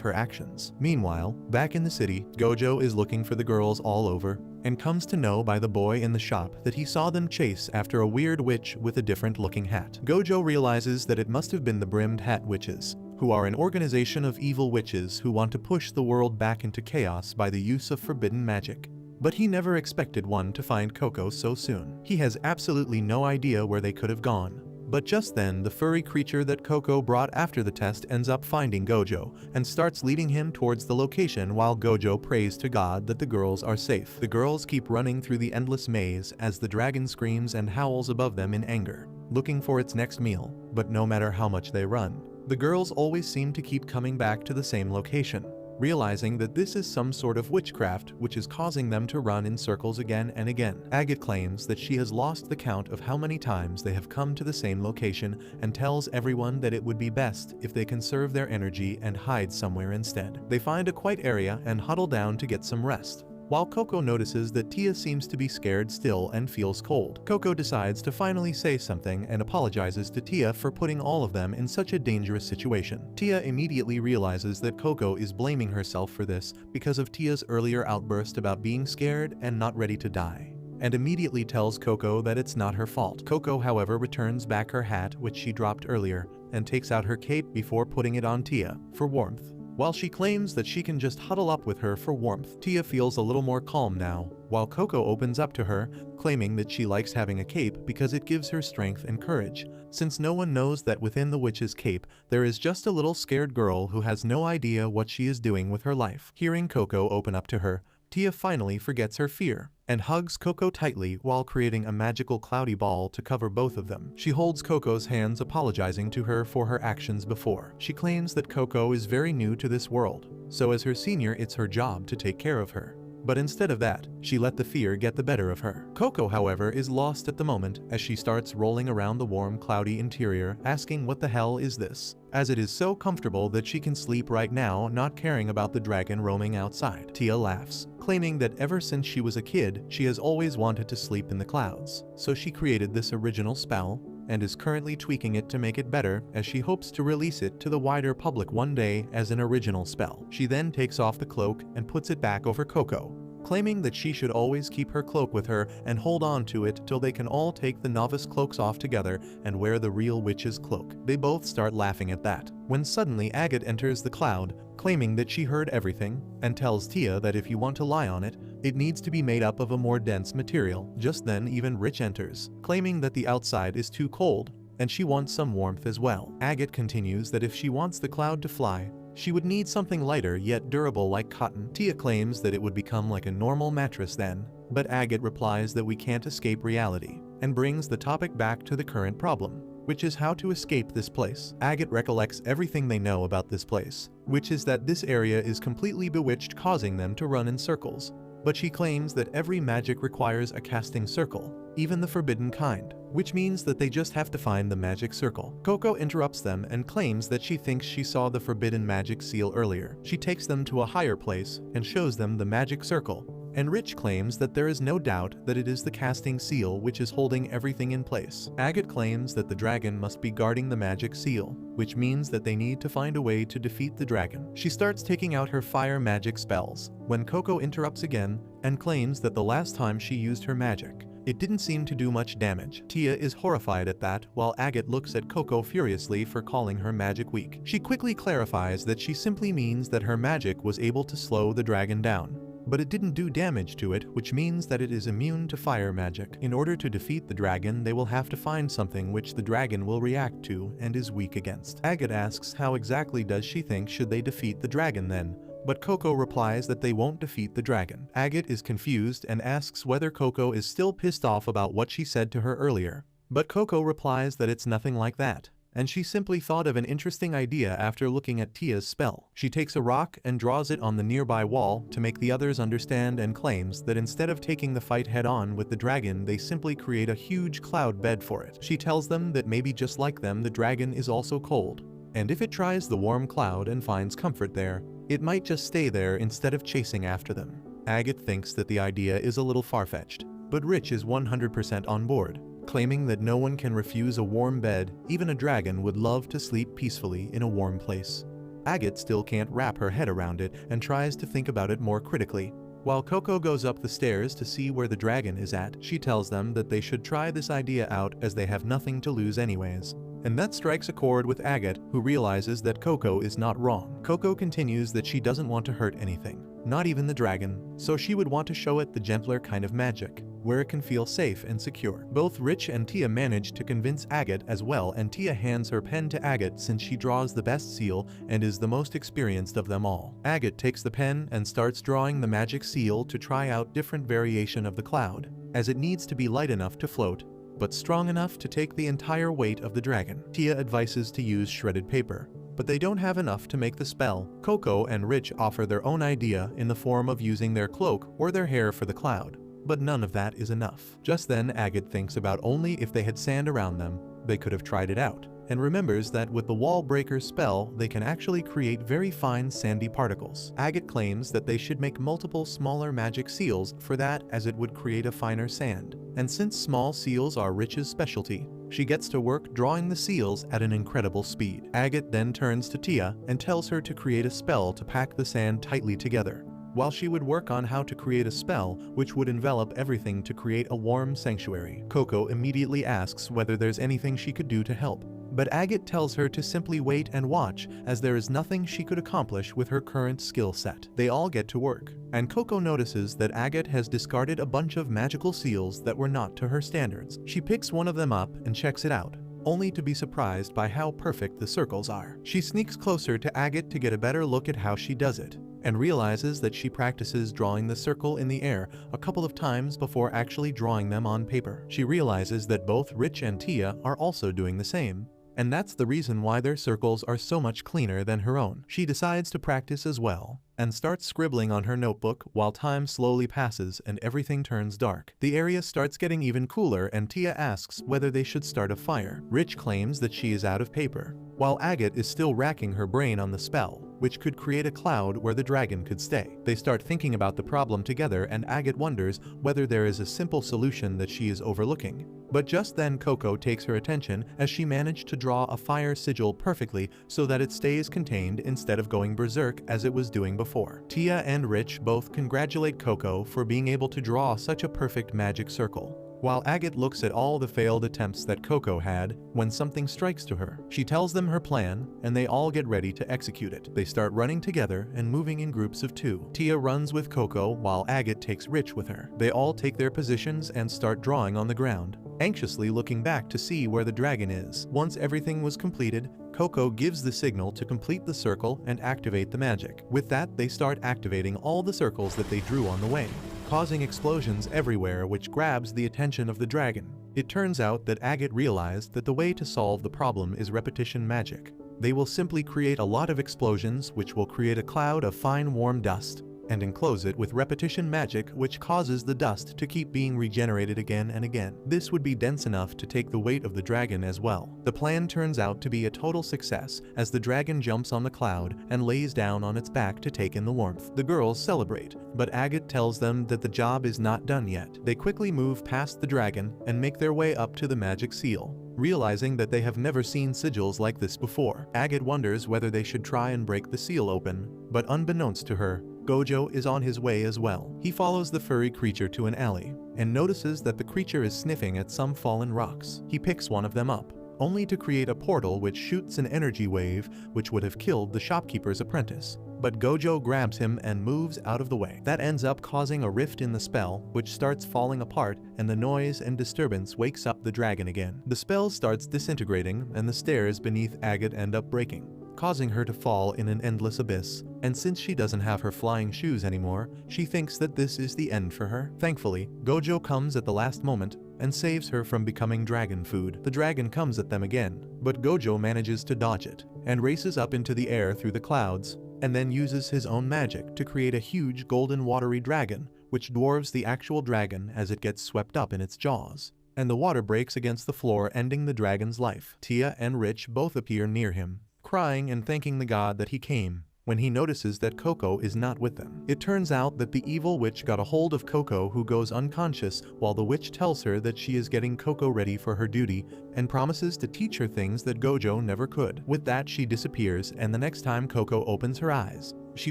her actions. Meanwhile, back in the city, Gojo is looking for the girls all over, and comes to know by the boy in the shop that he saw them chase after a weird witch with a different looking hat. Gojo realizes that it must have been the Brimmed Hat Witches, who are an organization of evil witches who want to push the world back into chaos by the use of forbidden magic. But he never expected one to find Coco so soon. He has absolutely no idea where they could have gone. But just then, the furry creature that Coco brought after the test ends up finding Gojo and starts leading him towards the location while Gojo prays to God that the girls are safe. The girls keep running through the endless maze as the dragon screams and howls above them in anger, looking for its next meal. But no matter how much they run, the girls always seem to keep coming back to the same location, realizing that this is some sort of witchcraft which is causing them to run in circles again and again. Agate claims that she has lost the count of how many times they have come to the same location and tells everyone that it would be best if they conserve their energy and hide somewhere instead. They find a quiet area and huddle down to get some rest, while Coco notices that Tia seems to be scared still and feels cold. Coco decides to finally say something and apologizes to Tia for putting all of them in such a dangerous situation. Tia immediately realizes that Coco is blaming herself for this because of Tia's earlier outburst about being scared and not ready to die, and immediately tells Coco that it's not her fault. Coco, however, returns back her hat, which she dropped earlier, and takes out her cape before putting it on Tia for warmth. While she claims that she can just huddle up with her for warmth, Tia feels a little more calm now, while Coco opens up to her, claiming that she likes having a cape because it gives her strength and courage, since no one knows that within the witch's cape there is just a little scared girl who has no idea what she is doing with her life. Hearing Coco open up to her, Tia finally forgets her fear and hugs Coco tightly while creating a magical cloudy ball to cover both of them. She holds Coco's hands, apologizing to her for her actions before. She claims that Coco is very new to this world, so as her senior it's her job to take care of her. But instead of that, she let the fear get the better of her. Coco, however, is lost at the moment as she starts rolling around the warm, cloudy interior, asking what the hell is this, as it is so comfortable that she can sleep right now, not caring about the dragon roaming outside. Tia laughs, claiming that ever since she was a kid, she has always wanted to sleep in the clouds, so she created this original spell and is currently tweaking it to make it better, as she hopes to release it to the wider public one day as an original spell. She then takes off the cloak and puts it back over Coco, claiming that she should always keep her cloak with her and hold on to it till they can all take the novice cloaks off together and wear the real witch's cloak. They both start laughing at that, when suddenly Agate enters the cloud, claiming that she heard everything, and tells Tia that if you want to lie on it, it needs to be made up of a more dense material. Just then even Rich enters, claiming that the outside is too cold, and she wants some warmth as well. Agate continues that if she wants the cloud to fly, she would need something lighter yet durable like cotton. Tia claims that it would become like a normal mattress then, but Agate replies that we can't escape reality, and brings the topic back to the current problem, which is how to escape this place. Agate recollects everything they know about this place, which is that this area is completely bewitched, causing them to run in circles. But she claims that every magic requires a casting circle, even the forbidden kind, which means that they just have to find the magic circle. Coco interrupts them and claims that she thinks she saw the forbidden magic seal earlier. She takes them to a higher place and shows them the magic circle, and Rich claims that there is no doubt that it is the casting seal which is holding everything in place. Agate claims that the dragon must be guarding the magic seal, which means that they need to find a way to defeat the dragon. She starts taking out her fire magic spells, when Coco interrupts again and claims that the last time she used her magic, it didn't seem to do much damage. Tia is horrified at that, while Agate looks at Coco furiously for calling her magic weak. She quickly clarifies that she simply means that her magic was able to slow the dragon down, but it didn't do damage to it, which means that it is immune to fire magic. In order to defeat the dragon, they will have to find something which the dragon will react to and is weak against. Agate asks how exactly does she think should they defeat the dragon then, but Coco replies that they won't defeat the dragon. Agate is confused and asks whether Coco is still pissed off about what she said to her earlier, but Coco replies that it's nothing like that, and she simply thought of an interesting idea after looking at Tia's spell. She takes a rock and draws it on the nearby wall to make the others understand and claims that instead of taking the fight head-on with the dragon, they simply create a huge cloud bed for it. She tells them that maybe just like them, the dragon is also cold, and if it tries the warm cloud and finds comfort there, it might just stay there instead of chasing after them. Agate thinks that the idea is a little far-fetched, but Rich is 100% on board, claiming that no one can refuse a warm bed, even a dragon would love to sleep peacefully in a warm place. Agate still can't wrap her head around it and tries to think about it more critically. While Coco goes up the stairs to see where the dragon is at, she tells them that they should try this idea out as they have nothing to lose anyways. And that strikes a chord with Agate, who realizes that Coco is not wrong. Coco continues that she doesn't want to hurt anything, not even the dragon, so she would want to show it the gentler kind of magic, where it can feel safe and secure. Both Rich and Tia manage to convince Agate as well, and Tia hands her pen to Agate since she draws the best seal and is the most experienced of them all. Agate takes the pen and starts drawing the magic seal to try out different variation of the cloud, as it needs to be light enough to float, but strong enough to take the entire weight of the dragon. Tia advises to use shredded paper, but they don't have enough to make the spell. Coco and Rich offer their own idea in the form of using their cloak or their hair for the cloud, but none of that is enough. Just then Agate thinks about only if they had sand around them, they could have tried it out, and remembers that with the wall breaker spell they can actually create very fine sandy particles. Agate claims that they should make multiple smaller magic seals for that, as it would create a finer sand, and since small seals are Rich's specialty, she gets to work drawing the seals at an incredible speed. Agate then turns to Tia and tells her to create a spell to pack the sand tightly together, while she would work on how to create a spell which would envelop everything to create a warm sanctuary. Coco immediately asks whether there's anything she could do to help, but Agate tells her to simply wait and watch, as there is nothing she could accomplish with her current skill set. They all get to work, and Coco notices that Agate has discarded a bunch of magical seals that were not to her standards. She picks one of them up and checks it out, only to be surprised by how perfect the circles are. She sneaks closer to Agate to get a better look at how she does it, and realizes that she practices drawing the circle in the air a couple of times before actually drawing them on paper. She realizes that both Rich and Tia are also doing the same, and that's the reason why their circles are so much cleaner than her own. She decides to practice as well, and starts scribbling on her notebook while time slowly passes and everything turns dark. The area starts getting even cooler and Tia asks whether they should start a fire. Rich claims that she is out of paper, while Agate is still racking her brain on the spell, which could create a cloud where the dragon could stay. They start thinking about the problem together and Agate wonders whether there is a simple solution that she is overlooking. But just then Coco takes her attention as she managed to draw a fire sigil perfectly so that it stays contained instead of going berserk as it was doing before. Tia and Rich both congratulate Coco for being able to draw such a perfect magic circle, while Agate looks at all the failed attempts that Coco had when something strikes to her. She tells them her plan, and they all get ready to execute it. They start running together and moving in groups of 2. Tia runs with Coco while Agate takes Rich with her. They all take their positions and start drawing on the ground, anxiously looking back to see where the dragon is. Once everything was completed, Coco gives the signal to complete the circle and activate the magic. With that, they start activating all the circles that they drew on the way, causing explosions everywhere, which grabs the attention of the dragon. It turns out that Agate realized that the way to solve the problem is repetition magic. They will simply create a lot of explosions which will create a cloud of fine warm dust, and enclose it with repetition magic, which causes the dust to keep being regenerated again and again. This would be dense enough to take the weight of the dragon as well. The plan turns out to be a total success as the dragon jumps on the cloud and lays down on its back to take in the warmth. The girls celebrate, but Agate tells them that the job is not done yet. They quickly move past the dragon and make their way up to the magic seal, realizing that they have never seen sigils like this before. Agate wonders whether they should try and break the seal open, but unbeknownst to her, Gojo is on his way as well. He follows the furry creature to an alley, and notices that the creature is sniffing at some fallen rocks. He picks one of them up, only to create a portal which shoots an energy wave which would have killed the shopkeeper's apprentice. but Gojo grabs him and moves out of the way. That ends up causing a rift in the spell, which starts falling apart, and the noise and disturbance wakes up the dragon again. The spell starts disintegrating, and the stairs beneath Agate end up breaking, causing her to fall in an endless abyss. And since she doesn't have her flying shoes anymore, she thinks that this is the end for her. Thankfully, Gojo comes at the last moment and saves her from becoming dragon food. The dragon comes at them again, but Gojo manages to dodge it and races up into the air through the clouds, and then uses his own magic to create a huge golden watery dragon, which dwarfs the actual dragon as it gets swept up in its jaws. And the water breaks against the floor, ending the dragon's life. Tia and Rich both appear near him, crying and thanking the god that he came, when he notices that Coco is not with them. It turns out that the evil witch got a hold of Coco, who goes unconscious while the witch tells her that she is getting Coco ready for her duty and promises to teach her things that Gojo never could. With that, she disappears, and the next time Coco opens her eyes, she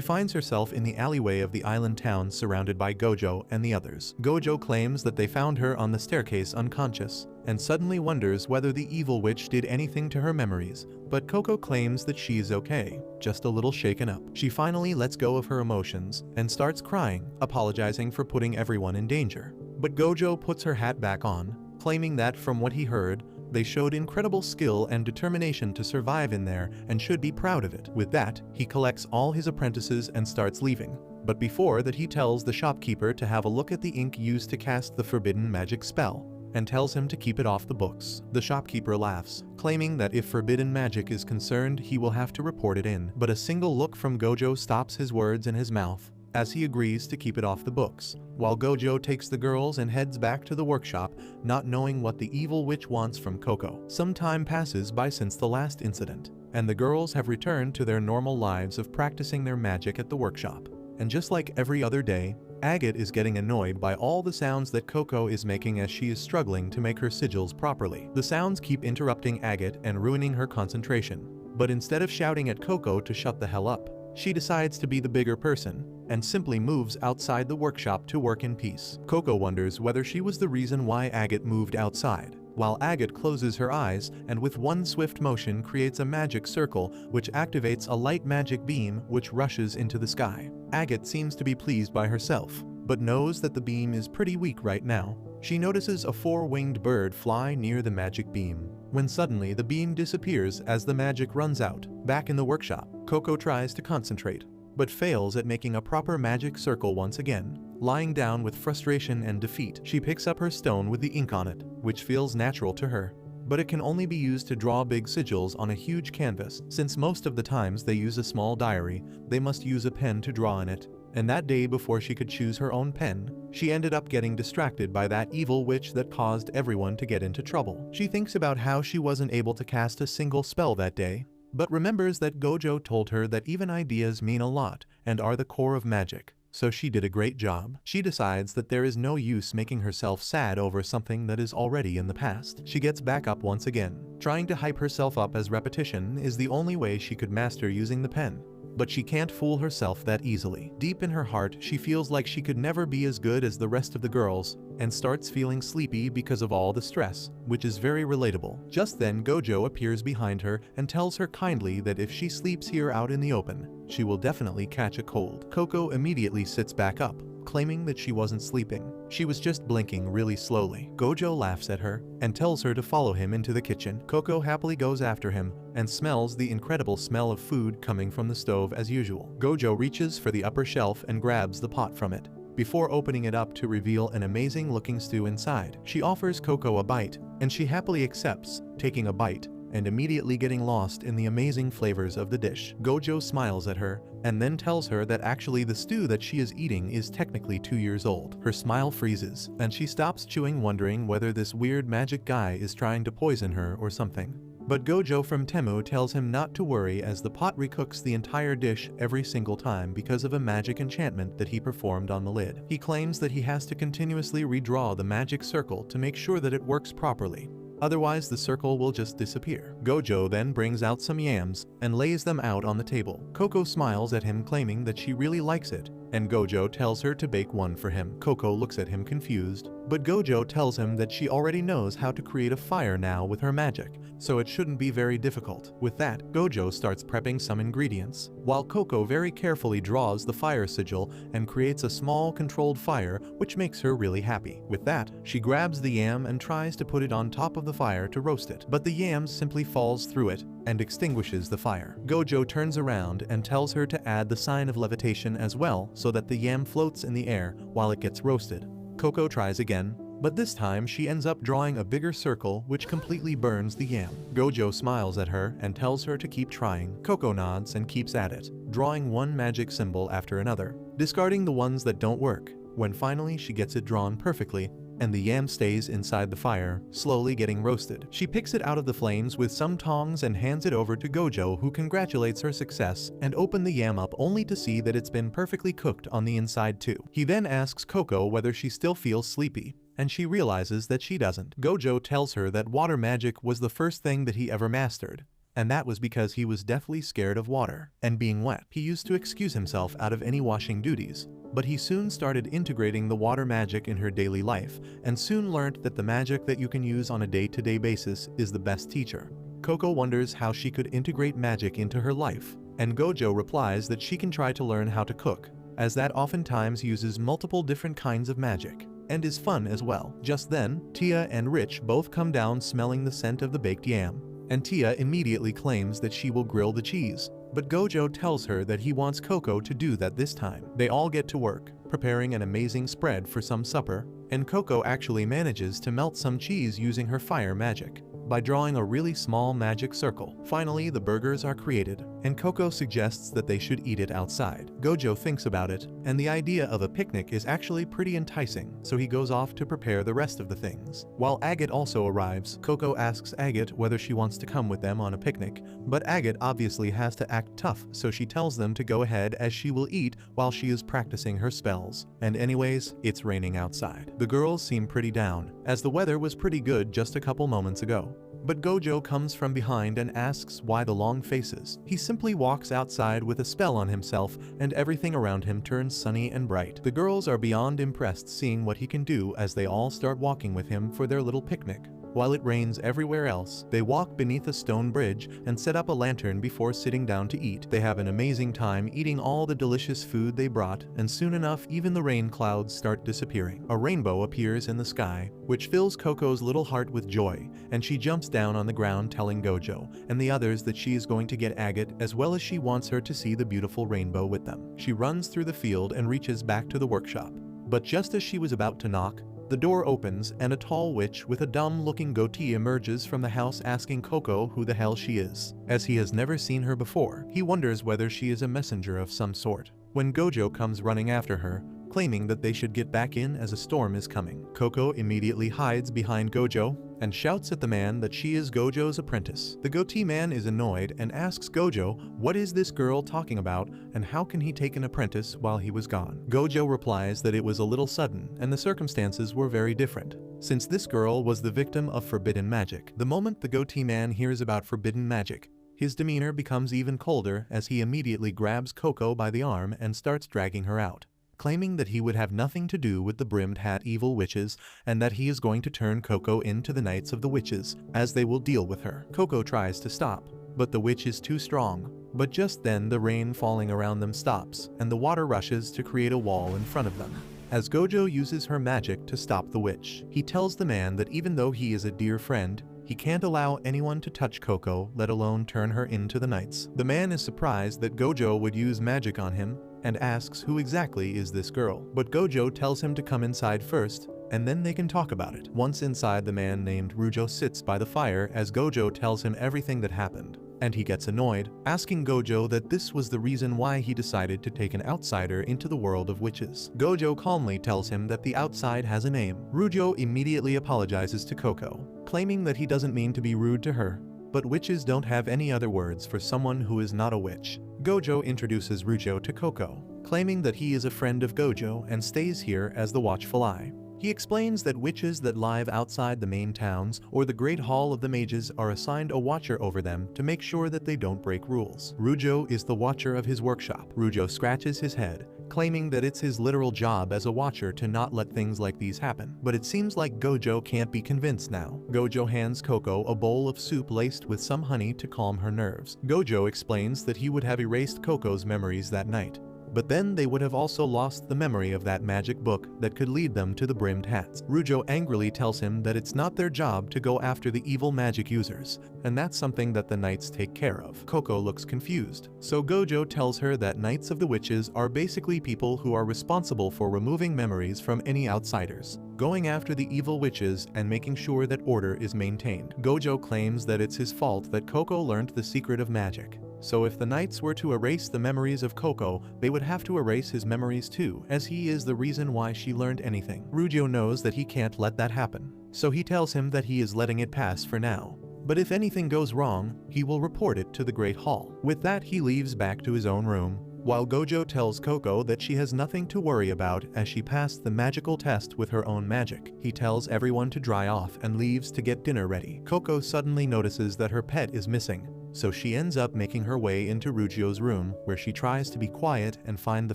finds herself in the alleyway of the island town surrounded by Gojo and the others. Gojo claims that they found her on the staircase unconscious, and suddenly wonders whether the evil witch did anything to her memories, but Coco claims that she is okay, just a little shaken up. She finally lets go of her emotions and starts crying, apologizing for putting everyone in danger. But Gojo puts her hat back on, claiming that from what he heard, they showed incredible skill and determination to survive in there and should be proud of it. With that, he collects all his apprentices and starts leaving. But before that, he tells the shopkeeper to have a look at the ink used to cast the forbidden magic spell, and tells him to keep it off the books. The shopkeeper laughs, claiming that if forbidden magic is concerned, he will have to report it in. But a single look from Gojo stops his words in his mouth, as he agrees to keep it off the books, while Gojo takes the girls and heads back to the workshop, not knowing what the evil witch wants from Coco. Some time passes by since the last incident, and the girls have returned to their normal lives of practicing their magic at the workshop. And just like every other day, Agate is getting annoyed by all the sounds that Coco is making as she is struggling to make her sigils properly. The sounds keep interrupting Agate and ruining her concentration, but instead of shouting at Coco to shut the hell up, she decides to be the bigger person and simply moves outside the workshop to work in peace. Coco wonders whether she was the reason why Agate moved outside, while Agate closes her eyes and with one swift motion creates a magic circle which activates a light magic beam which rushes into the sky. Agate seems to be pleased by herself, but knows that the beam is pretty weak right now. She notices a four-winged bird fly near the magic beam, when suddenly the beam disappears as the magic runs out. Back in the workshop, Coco tries to concentrate, but fails at making a proper magic circle once again. Lying down with frustration and defeat, she picks up her stone with the ink on it, which feels natural to her, but it can only be used to draw big sigils on a huge canvas. Since most of the times they use a small diary, they must use a pen to draw in it. And that day, before she could choose her own pen, she ended up getting distracted by that evil witch that caused everyone to get into trouble. She thinks about how she wasn't able to cast a single spell that day, but remembers that Gojo told her that even ideas mean a lot and are the core of magic, so she did a great job. She decides that there is no use making herself sad over something that is already in the past. She gets back up once again, trying to hype herself up as repetition is the only way she could master using the pen. But she can't fool herself that easily. Deep in her heart, she feels like she could never be as good as the rest of the girls, and starts feeling sleepy because of all the stress, which is very relatable. Just then, Gojo appears behind her and tells her kindly that if she sleeps here out in the open, she will definitely catch a cold. Coco immediately sits back up, claiming that she wasn't sleeping. She was just blinking really slowly. Gojo laughs at her and tells her to follow him into the kitchen. Coco happily goes after him and smells the incredible smell of food coming from the stove as usual. Gojo reaches for the upper shelf and grabs the pot from it, before opening it up to reveal an amazing looking stew inside. She offers Coco a bite, and she happily accepts, taking a bite and immediately getting lost in the amazing flavors of the dish. Gojo smiles at her and then tells her that actually the stew that she is eating is technically 2 years old. Her smile freezes, and she stops chewing, wondering whether this weird magic guy is trying to poison her or something. But Gojo from Temu tells him not to worry, as the pot recooks the entire dish every single time because of a magic enchantment that he performed on the lid. He claims that he has to continuously redraw the magic circle to make sure that it works properly. Otherwise, the circle will just disappear. Gojo then brings out some yams and lays them out on the table. Coco smiles at him, claiming that she really likes it and Gojo tells her to bake one for him. Coco looks at him confused, but Gojo tells him that she already knows how to create a fire now with her magic, so it shouldn't be very difficult. With that, Gojo starts prepping some ingredients, while Coco very carefully draws the fire sigil and creates a small controlled fire, which makes her really happy. With that, she grabs the yam and tries to put it on top of the fire to roast it, but the yam simply falls through it and extinguishes the fire. Gojo turns around and tells her to add the sign of levitation as well so that the yam floats in the air while it gets roasted. Coco tries again, but this time she ends up drawing a bigger circle which completely burns the yam. Gojo smiles at her and tells her to keep trying. Coco nods and keeps at it, drawing one magic symbol after another, discarding the ones that don't work, when finally she gets it drawn perfectly, and the yam stays inside the fire, slowly getting roasted. She picks it out of the flames with some tongs and hands it over to Gojo, who congratulates her success and open the yam up only to see that it's been perfectly cooked on the inside too. He then asks Coco whether she still feels sleepy, and she realizes that she doesn't. Gojo tells her that water magic was the first thing that he ever mastered, and that was because he was deathly scared of water and being wet. He used to excuse himself out of any washing duties, but he soon started integrating the water magic in her daily life and soon learned that the magic that you can use on a day-to-day basis is the best teacher. Coco wonders how she could integrate magic into her life, and Gojo replies that she can try to learn how to cook, as that oftentimes uses multiple different kinds of magic and is fun as well. Just then, Tia and Rich both come down smelling the scent of the baked yam, and Tia immediately claims that she will grill the cheese, but Gojo tells her that he wants Coco to do that this time. They all get to work, preparing an amazing spread for some supper, and Coco actually manages to melt some cheese using her fire magic by drawing a really small magic circle. Finally, the burgers are created, and Coco suggests that they should eat it outside. Gojo thinks about it, and the idea of a picnic is actually pretty enticing, so he goes off to prepare the rest of the things. While Agate also arrives, Coco asks Agate whether she wants to come with them on a picnic, but Agate obviously has to act tough, so she tells them to go ahead as she will eat while she is practicing her spells. And anyways, it's raining outside. The girls seem pretty down, as the weather was pretty good just a couple moments ago. But Gojo comes from behind and asks why the long faces. He simply walks outside with a spell on himself, and everything around him turns sunny and bright. The girls are beyond impressed seeing what he can do as they all start walking with him for their little picnic. While it rains everywhere else, they walk beneath a stone bridge and set up a lantern before sitting down to eat. They have an amazing time eating all the delicious food they brought, and soon enough even the rain clouds start disappearing. A rainbow appears in the sky, which fills Coco's little heart with joy, and she jumps down on the ground telling Gojo and the others that she is going to get Agate, as well as she wants her to see the beautiful rainbow with them. She runs through the field and reaches back to the workshop. But just as she was about to knock, the door opens and a tall witch with a dumb-looking goatee emerges from the house asking Coco who the hell she is. As he has never seen her before, he wonders whether she is a messenger of some sort, when Gojo comes running after her, claiming that they should get back in as a storm is coming. Coco immediately hides behind Gojo and shouts at the man that she is Gojo's apprentice. The goatee man is annoyed and asks Gojo what is this girl talking about and how can he take an apprentice while he was gone. Gojo replies that it was a little sudden and the circumstances were very different, since this girl was the victim of forbidden magic. The moment the goatee man hears about forbidden magic, his demeanor becomes even colder as he immediately grabs Coco by the arm and starts dragging her out, claiming that he would have nothing to do with the brimmed hat evil witches and that he is going to turn Coco into the Knights of the Witches, as they will deal with her. Coco tries to stop, but the witch is too strong. But just then the rain falling around them stops, and the water rushes to create a wall in front of them, as Gojo uses her magic to stop the witch. He tells the man that even though he is a dear friend, he can't allow anyone to touch Coco, let alone turn her into the Knights. The man is surprised that Gojo would use magic on him, and asks who exactly is this girl. But Gojo tells him to come inside first, and then they can talk about it. Once inside, the man named Rujo sits by the fire as Gojo tells him everything that happened, and he gets annoyed, asking Gojo that this was the reason why he decided to take an outsider into the world of witches. Gojo calmly tells him that the outside has a name. Rujo immediately apologizes to Coco, claiming that he doesn't mean to be rude to her, but witches don't have any other words for someone who is not a witch. Gojo introduces Rujo to Coco, claiming that he is a friend of Gojo and stays here as the watchful eye. He explains that witches that live outside the main towns or the Great Hall of the Mages are assigned a watcher over them to make sure that they don't break rules. Rujo is the watcher of his workshop. Rujo scratches his head claiming that it's his literal job as a watcher to not let things like these happen. But it seems like Gojo can't be convinced now. Gojo hands Coco a bowl of soup laced with some honey to calm her nerves. Gojo explains that he would have erased Coco's memories that night, but then they would have also lost the memory of that magic book that could lead them to the brimmed hats. Rujo angrily tells him that it's not their job to go after the evil magic users, and that's something that the knights take care of. Coco looks confused, so Gojo tells her that Knights of the Witches are basically people who are responsible for removing memories from any outsiders, going after the evil witches and making sure that order is maintained. Gojo claims that it's his fault that Coco learned the secret of magic. So if the knights were to erase the memories of Coco, they would have to erase his memories too, as he is the reason why she learned anything. Rujo knows that he can't let that happen, so he tells him that he is letting it pass for now. But if anything goes wrong, he will report it to the Great Hall. With that, he leaves back to his own room, while Gojo tells Coco that she has nothing to worry about as she passed the magical test with her own magic. He tells everyone to dry off and leaves to get dinner ready. Coco suddenly notices that her pet is missing, so she ends up making her way into Rujo's room, where she tries to be quiet and find the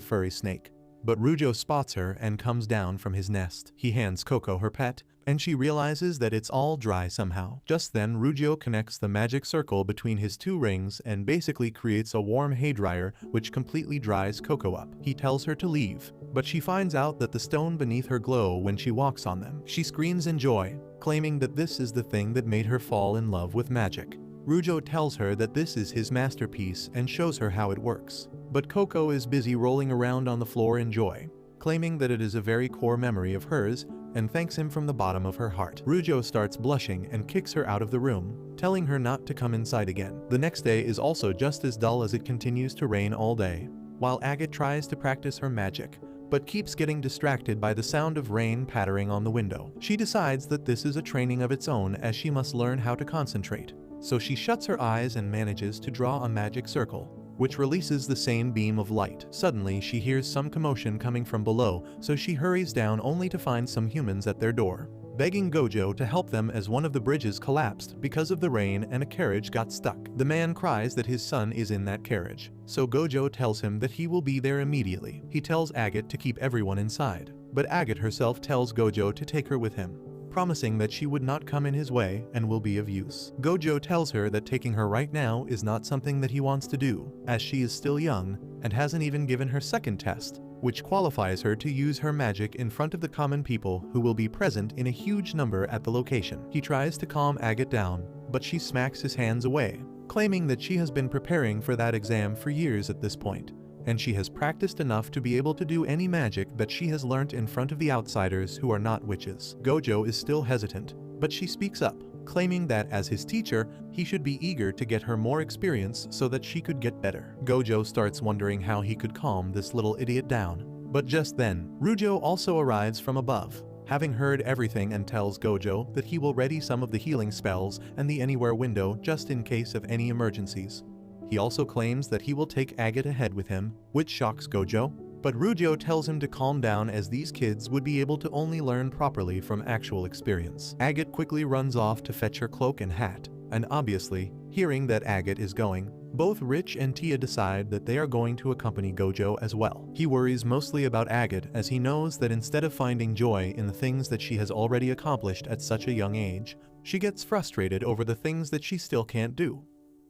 furry snake. But Rujo spots her and comes down from his nest. He hands Coco her pet, and she realizes that it's all dry somehow. Just then, Rujo connects the magic circle between his two rings and basically creates a warm hairdryer which completely dries Coco up. He tells her to leave, but she finds out that the stone beneath her glow when she walks on them. She screams in joy, claiming that this is the thing that made her fall in love with magic. Rujo tells her that this is his masterpiece and shows her how it works. But Coco is busy rolling around on the floor in joy, claiming that it is a very core memory of hers and thanks him from the bottom of her heart. Rujo starts blushing and kicks her out of the room, telling her not to come inside again. The next day is also just as dull as it continues to rain all day, while Agate tries to practice her magic, but keeps getting distracted by the sound of rain pattering on the window. She decides that this is a training of its own as she must learn how to concentrate. So she shuts her eyes and manages to draw a magic circle, which releases the same beam of light. Suddenly, she hears some commotion coming from below, so she hurries down only to find some humans at their door, begging Gojo to help them as one of the bridges collapsed because of the rain and a carriage got stuck. The man cries that his son is in that carriage, so Gojo tells him that he will be there immediately. He tells Agate to keep everyone inside, but Agate herself tells Gojo to take her with him, promising that she would not come in his way and will be of use. Gojo tells her that taking her right now is not something that he wants to do, as she is still young and hasn't even given her second test, which qualifies her to use her magic in front of the common people who will be present in a huge number at the location. He tries to calm Agate down, but she smacks his hands away, claiming that she has been preparing for that exam for years at this point, and she has practiced enough to be able to do any magic that she has learnt in front of the outsiders who are not witches. Gojo is still hesitant, but she speaks up, claiming that as his teacher, he should be eager to get her more experience so that she could get better. Gojo starts wondering how he could calm this little idiot down, but just then, Rujo also arrives from above, having heard everything, and tells Gojo that he will ready some of the healing spells and the anywhere window just in case of any emergencies. He also claims that he will take Agate ahead with him, which shocks Gojo, but Rujo tells him to calm down as these kids would be able to only learn properly from actual experience. Agate quickly runs off to fetch her cloak and hat, and obviously, hearing that Agate is going, both Rich and Tia decide that they are going to accompany Gojo as well. He worries mostly about Agate as he knows that instead of finding joy in the things that she has already accomplished at such a young age, she gets frustrated over the things that she still can't do.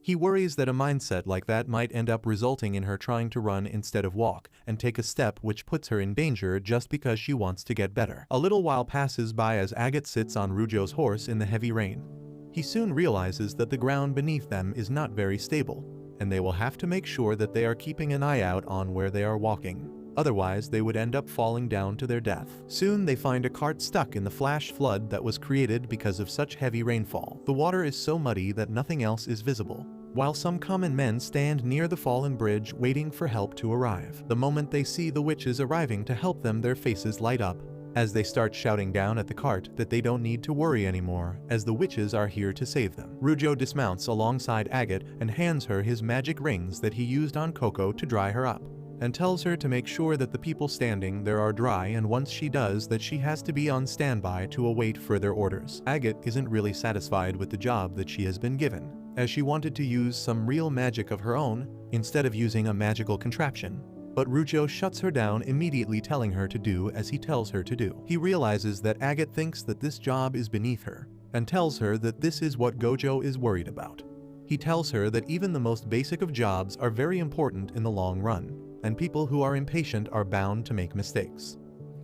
He worries that a mindset like that might end up resulting in her trying to run instead of walk and take a step which puts her in danger just because she wants to get better. A little while passes by as Agate sits on Rujo's horse in the heavy rain. He soon realizes that the ground beneath them is not very stable, and they will have to make sure that they are keeping an eye out on where they are walking. Otherwise, they would end up falling down to their death. Soon they find a cart stuck in the flash flood that was created because of such heavy rainfall. The water is so muddy that nothing else is visible, while some common men stand near the fallen bridge waiting for help to arrive. The moment they see the witches arriving to help them, their faces light up, as they start shouting down at the cart that they don't need to worry anymore, as the witches are here to save them. Rujo dismounts alongside Agate and hands her his magic rings that he used on Coco to dry her up, and tells her to make sure that the people standing there are dry, and once she does that she has to be on standby to await further orders. Agate isn't really satisfied with the job that she has been given, as she wanted to use some real magic of her own instead of using a magical contraption, But Rujo shuts her down, immediately telling her to do as he tells her to do. He realizes that Agate thinks that this job is beneath her, and tells her that this is what Gojo is worried about. He tells her that even the most basic of jobs are very important in the long run, and people who are impatient are bound to make mistakes.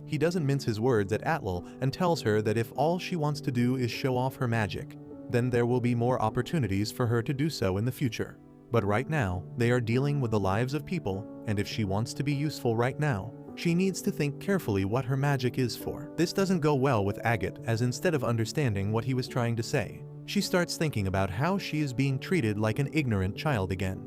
He doesn't mince his words at Atlil and tells her that if all she wants to do is show off her magic, then there will be more opportunities for her to do so in the future. But right now, they are dealing with the lives of people, and if she wants to be useful right now, she needs to think carefully what her magic is for. This doesn't go well with Agate, as instead of understanding what he was trying to say, she starts thinking about how she is being treated like an ignorant child again.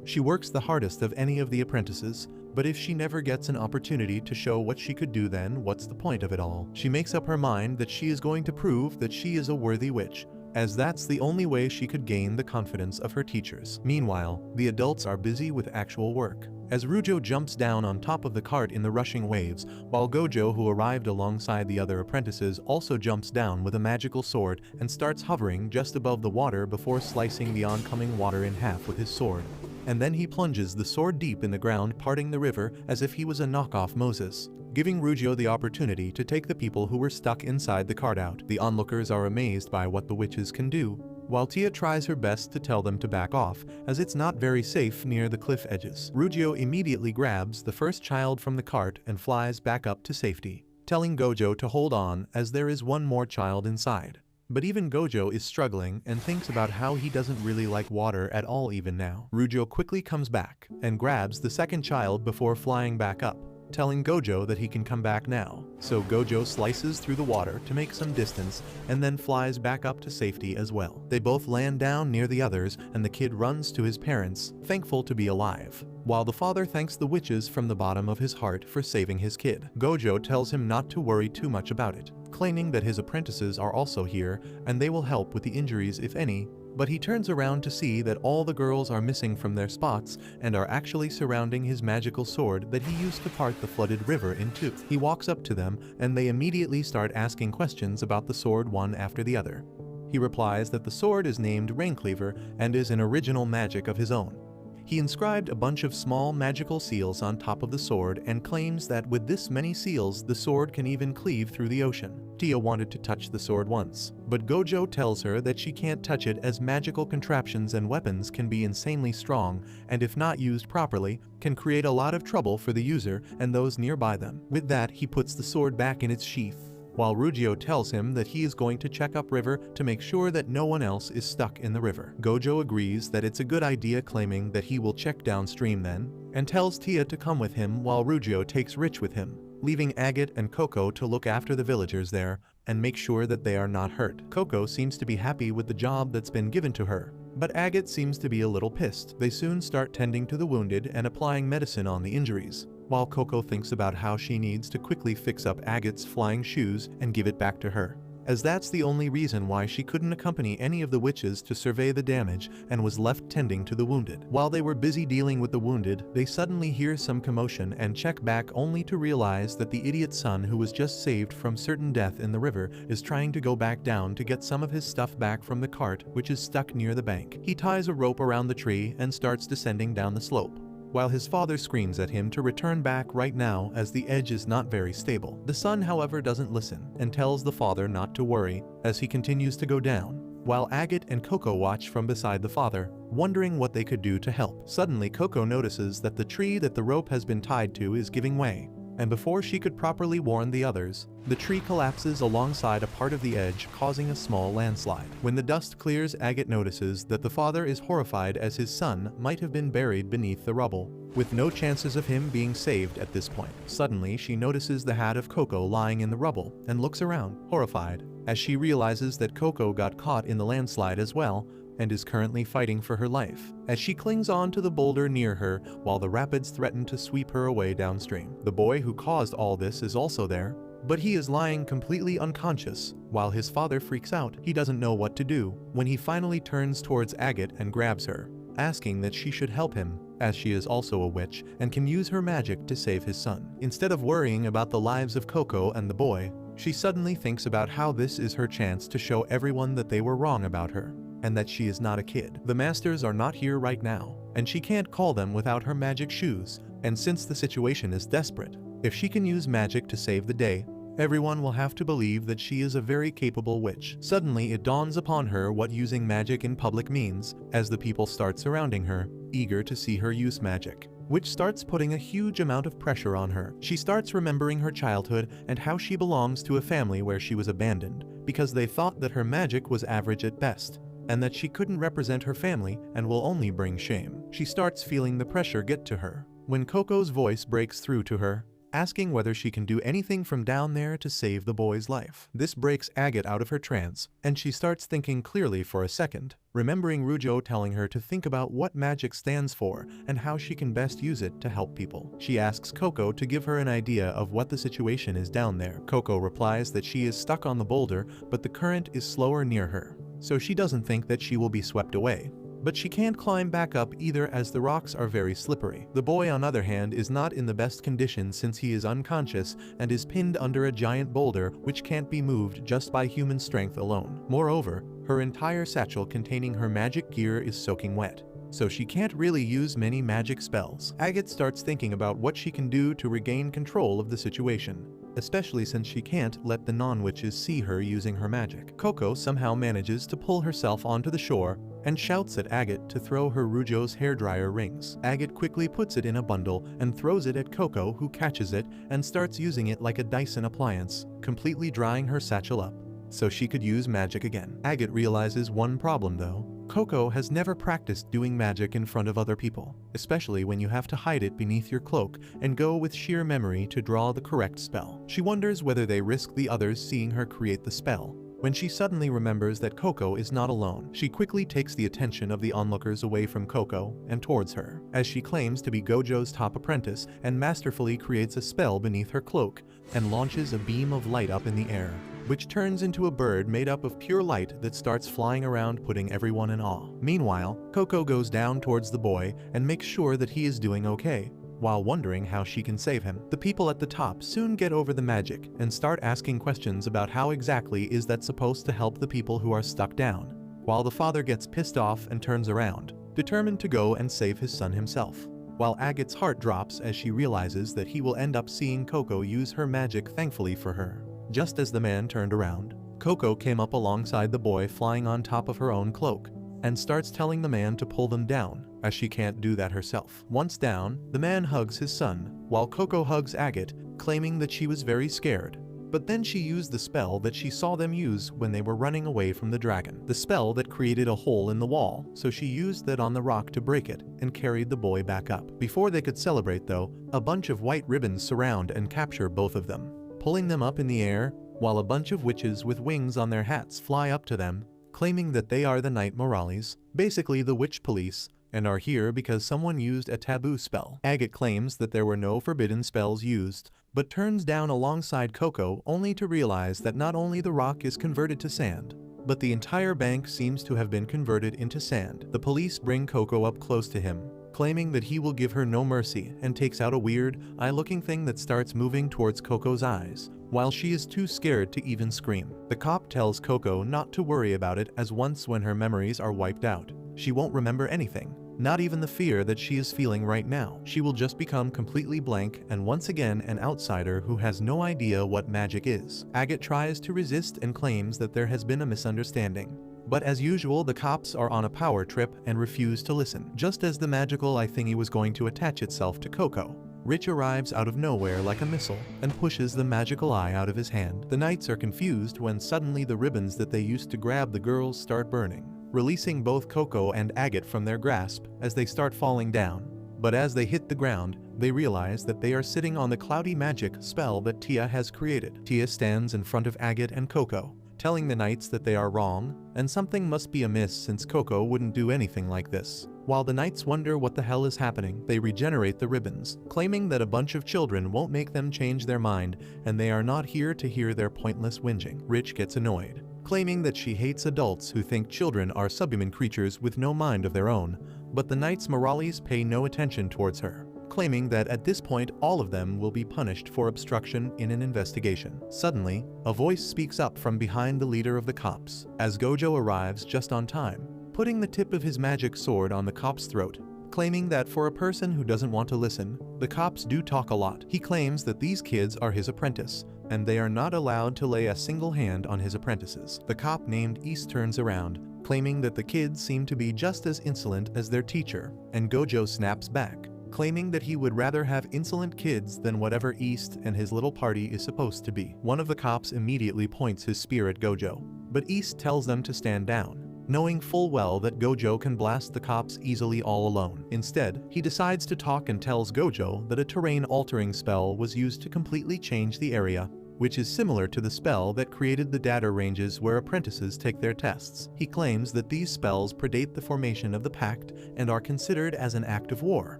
She works the hardest of any of the apprentices, but if she never gets an opportunity to show what she could do, then what's the point of it all? She makes up her mind that she is going to prove that she is a worthy witch, as that's the only way she could gain the confidence of her teachers. Meanwhile, the adults are busy with actual work. As Rujo jumps down on top of the cart in the rushing waves, while Gojo, who arrived alongside the other apprentices, also jumps down with a magical sword and starts hovering just above the water before slicing the oncoming water in half with his sword. And then he plunges the sword deep in the ground, parting the river as if he was a knockoff Moses, giving Rujo the opportunity to take the people who were stuck inside the cart out. The onlookers are amazed by what the witches can do, while Tia tries her best to tell them to back off, as it's not very safe near the cliff edges. Rujo immediately grabs the first child from the cart and flies back up to safety, telling Gojo to hold on as there is one more child inside. But even Gojo is struggling and thinks about how he doesn't really like water at all even now. Rujo quickly comes back and grabs the second child before flying back up, telling Gojo that he can come back now. So Gojo slices through the water to make some distance and then flies back up to safety as well. They both land down near the others and the kid runs to his parents, thankful to be alive, while the father thanks the witches from the bottom of his heart for saving his kid. Gojo tells him not to worry too much about it, claiming that his apprentices are also here and they will help with the injuries if any, but he turns around to see that all the girls are missing from their spots and are actually surrounding his magical sword that he used to part the flooded river in two. He walks up to them and they immediately start asking questions about the sword one after the other. He replies that the sword is named Raincleaver and is an original magic of his own. He inscribed a bunch of small magical seals on top of the sword and claims that with this many seals, the sword can even cleave through the ocean. Tia wanted to touch the sword once, but Gojo tells her that she can't touch it as magical contraptions and weapons can be insanely strong and if not used properly, can create a lot of trouble for the user and those nearby them. With that, he puts the sword back in its sheath, while Rujo tells him that he is going to check up river to make sure that no one else is stuck in the river. Gojo agrees that it's a good idea, claiming that he will check downstream then, and tells Tia to come with him while Rujo takes Rich with him, leaving Agate and Coco to look after the villagers there and make sure that they are not hurt. Coco seems to be happy with the job that's been given to her, but Agate seems to be a little pissed. They soon start tending to the wounded and applying medicine on the injuries, while Coco thinks about how she needs to quickly fix up Agate's flying shoes and give it back to her, as that's the only reason why she couldn't accompany any of the witches to survey the damage and was left tending to the wounded. While they were busy dealing with the wounded, they suddenly hear some commotion and check back only to realize that the idiot son who was just saved from certain death in the river is trying to go back down to get some of his stuff back from the cart which is stuck near the bank. He ties a rope around the tree and starts descending down the slope, while his father screams at him to return back right now as the edge is not very stable. The son, however, doesn't listen and tells the father not to worry as he continues to go down, while Agate and Coco watch from beside the father, wondering what they could do to help. Suddenly, Coco notices that the tree that the rope has been tied to is giving way, and before she could properly warn the others, the tree collapses alongside a part of the edge, causing a small landslide. When the dust clears, Agate notices that the father is horrified as his son might have been buried beneath the rubble, with no chances of him being saved at this point. Suddenly, she notices the hat of Coco lying in the rubble and looks around, horrified, as she realizes that Coco got caught in the landslide as well and is currently fighting for her life, as she clings on to the boulder near her while the rapids threaten to sweep her away downstream. The boy who caused all this is also there, but he is lying completely unconscious, while his father freaks out. He doesn't know what to do when he finally turns towards Agate and grabs her, asking that she should help him, as she is also a witch and can use her magic to save his son. Instead of worrying about the lives of Coco and the boy, she suddenly thinks about how this is her chance to show everyone that they were wrong about her, and that she is not a kid. The masters are not here right now, and she can't call them without her magic shoes, and since the situation is desperate, if she can use magic to save the day, everyone will have to believe that she is a very capable witch. Suddenly it dawns upon her what using magic in public means, as the people start surrounding her, eager to see her use magic, which starts putting a huge amount of pressure on her. She starts remembering her childhood and how she belongs to a family where she was abandoned, because they thought that her magic was average at best, and that she couldn't represent her family and will only bring shame. She starts feeling the pressure get to her, when Coco's voice breaks through to her, asking whether she can do anything from down there to save the boy's life. This breaks Agate out of her trance, and she starts thinking clearly for a second, remembering Rujo telling her to think about what magic stands for and how she can best use it to help people. She asks Coco to give her an idea of what the situation is down there. Coco replies that she is stuck on the boulder, but the current is slower near her, so she doesn't think that she will be swept away. But she can't climb back up either, as the rocks are very slippery. The boy, on the other hand, is not in the best condition since he is unconscious and is pinned under a giant boulder which can't be moved just by human strength alone. Moreover, her entire satchel containing her magic gear is soaking wet, so she can't really use many magic spells. Agate starts thinking about what she can do to regain control of the situation, especially since she can't let the non-witches see her using her magic. Coco somehow manages to pull herself onto the shore and shouts at Agate to throw her Rujo's hairdryer rings. Agate quickly puts it in a bundle and throws it at Coco, who catches it and starts using it like a Dyson appliance, completely drying her satchel up, so she could use magic again. Agate realizes one problem though. Coco has never practiced doing magic in front of other people, especially when you have to hide it beneath your cloak and go with sheer memory to draw the correct spell. She wonders whether they risk the others seeing her create the spell, when she suddenly remembers that Coco is not alone. She quickly takes the attention of the onlookers away from Coco and towards her, as she claims to be Gojo's top apprentice and masterfully creates a spell beneath her cloak and launches a beam of light up in the air, which turns into a bird made up of pure light that starts flying around, putting everyone in awe. Meanwhile, Coco goes down towards the boy and makes sure that he is doing okay, while wondering how she can save him. The people at the top soon get over the magic and start asking questions about how exactly is that supposed to help the people who are stuck down, while the father gets pissed off and turns around, determined to go and save his son himself, while Agate's heart drops as she realizes that he will end up seeing Coco use her magic, thankfully for her. Just as the man turned around, Coco came up alongside the boy flying on top of her own cloak, and starts telling the man to pull them down, as she can't do that herself. Once down, the man hugs his son, while Coco hugs Agate, claiming that she was very scared. But then she used the spell that she saw them use when they were running away from the dragon, the spell that created a hole in the wall, so she used that on the rock to break it and carried the boy back up. Before they could celebrate though, a bunch of white ribbons surround and capture both of them, pulling them up in the air, while a bunch of witches with wings on their hats fly up to them, claiming that they are the Knight Morales, basically the witch police, and are here because someone used a taboo spell. Agate claims that there were no forbidden spells used, but turns down alongside Coco only to realize that not only the rock is converted to sand, but the entire bank seems to have been converted into sand. The police bring Coco up close to him, claiming that he will give her no mercy, and takes out a weird, eye-looking thing that starts moving towards Coco's eyes, while she is too scared to even scream. The cop tells Coco not to worry about it, as once when her memories are wiped out, she won't remember anything, not even the fear that she is feeling right now. She will just become completely blank and once again an outsider who has no idea what magic is. Agate tries to resist and claims that there has been a misunderstanding, but as usual the cops are on a power trip and refuse to listen. Just as the magical eye thingy was going to attach itself to Coco, Rich arrives out of nowhere like a missile and pushes the magical eye out of his hand. The knights are confused when suddenly the ribbons that they used to grab the girls start burning, releasing both Coco and Agate from their grasp as they start falling down. But as they hit the ground, they realize that they are sitting on the cloudy magic spell that Tia has created. Tia stands in front of Agate and Coco, telling the knights that they are wrong, and something must be amiss since Coco wouldn't do anything like this. While the knights wonder what the hell is happening, they regenerate the ribbons, claiming that a bunch of children won't make them change their mind and they are not here to hear their pointless whinging. Rich gets annoyed, claiming that she hates adults who think children are subhuman creatures with no mind of their own, but the Knights Morales pay no attention towards her, claiming that at this point all of them will be punished for obstruction in an investigation. Suddenly, a voice speaks up from behind the leader of the cops, as Gojo arrives just on time, putting the tip of his magic sword on the cop's throat, claiming that for a person who doesn't want to listen, the cops do talk a lot. He claims that these kids are his apprentice, and they are not allowed to lay a single hand on his apprentices. The cop named East turns around, claiming that the kids seem to be just as insolent as their teacher, and Gojo snaps back, claiming that he would rather have insolent kids than whatever East and his little party is supposed to be. One of the cops immediately points his spear at Gojo, but East tells them to stand down, knowing full well that Gojo can blast the cops easily all alone. Instead, he decides to talk and tells Gojo that a terrain-altering spell was used to completely change the area, which is similar to the spell that created the data ranges where apprentices take their tests. He claims that these spells predate the formation of the pact and are considered as an act of war,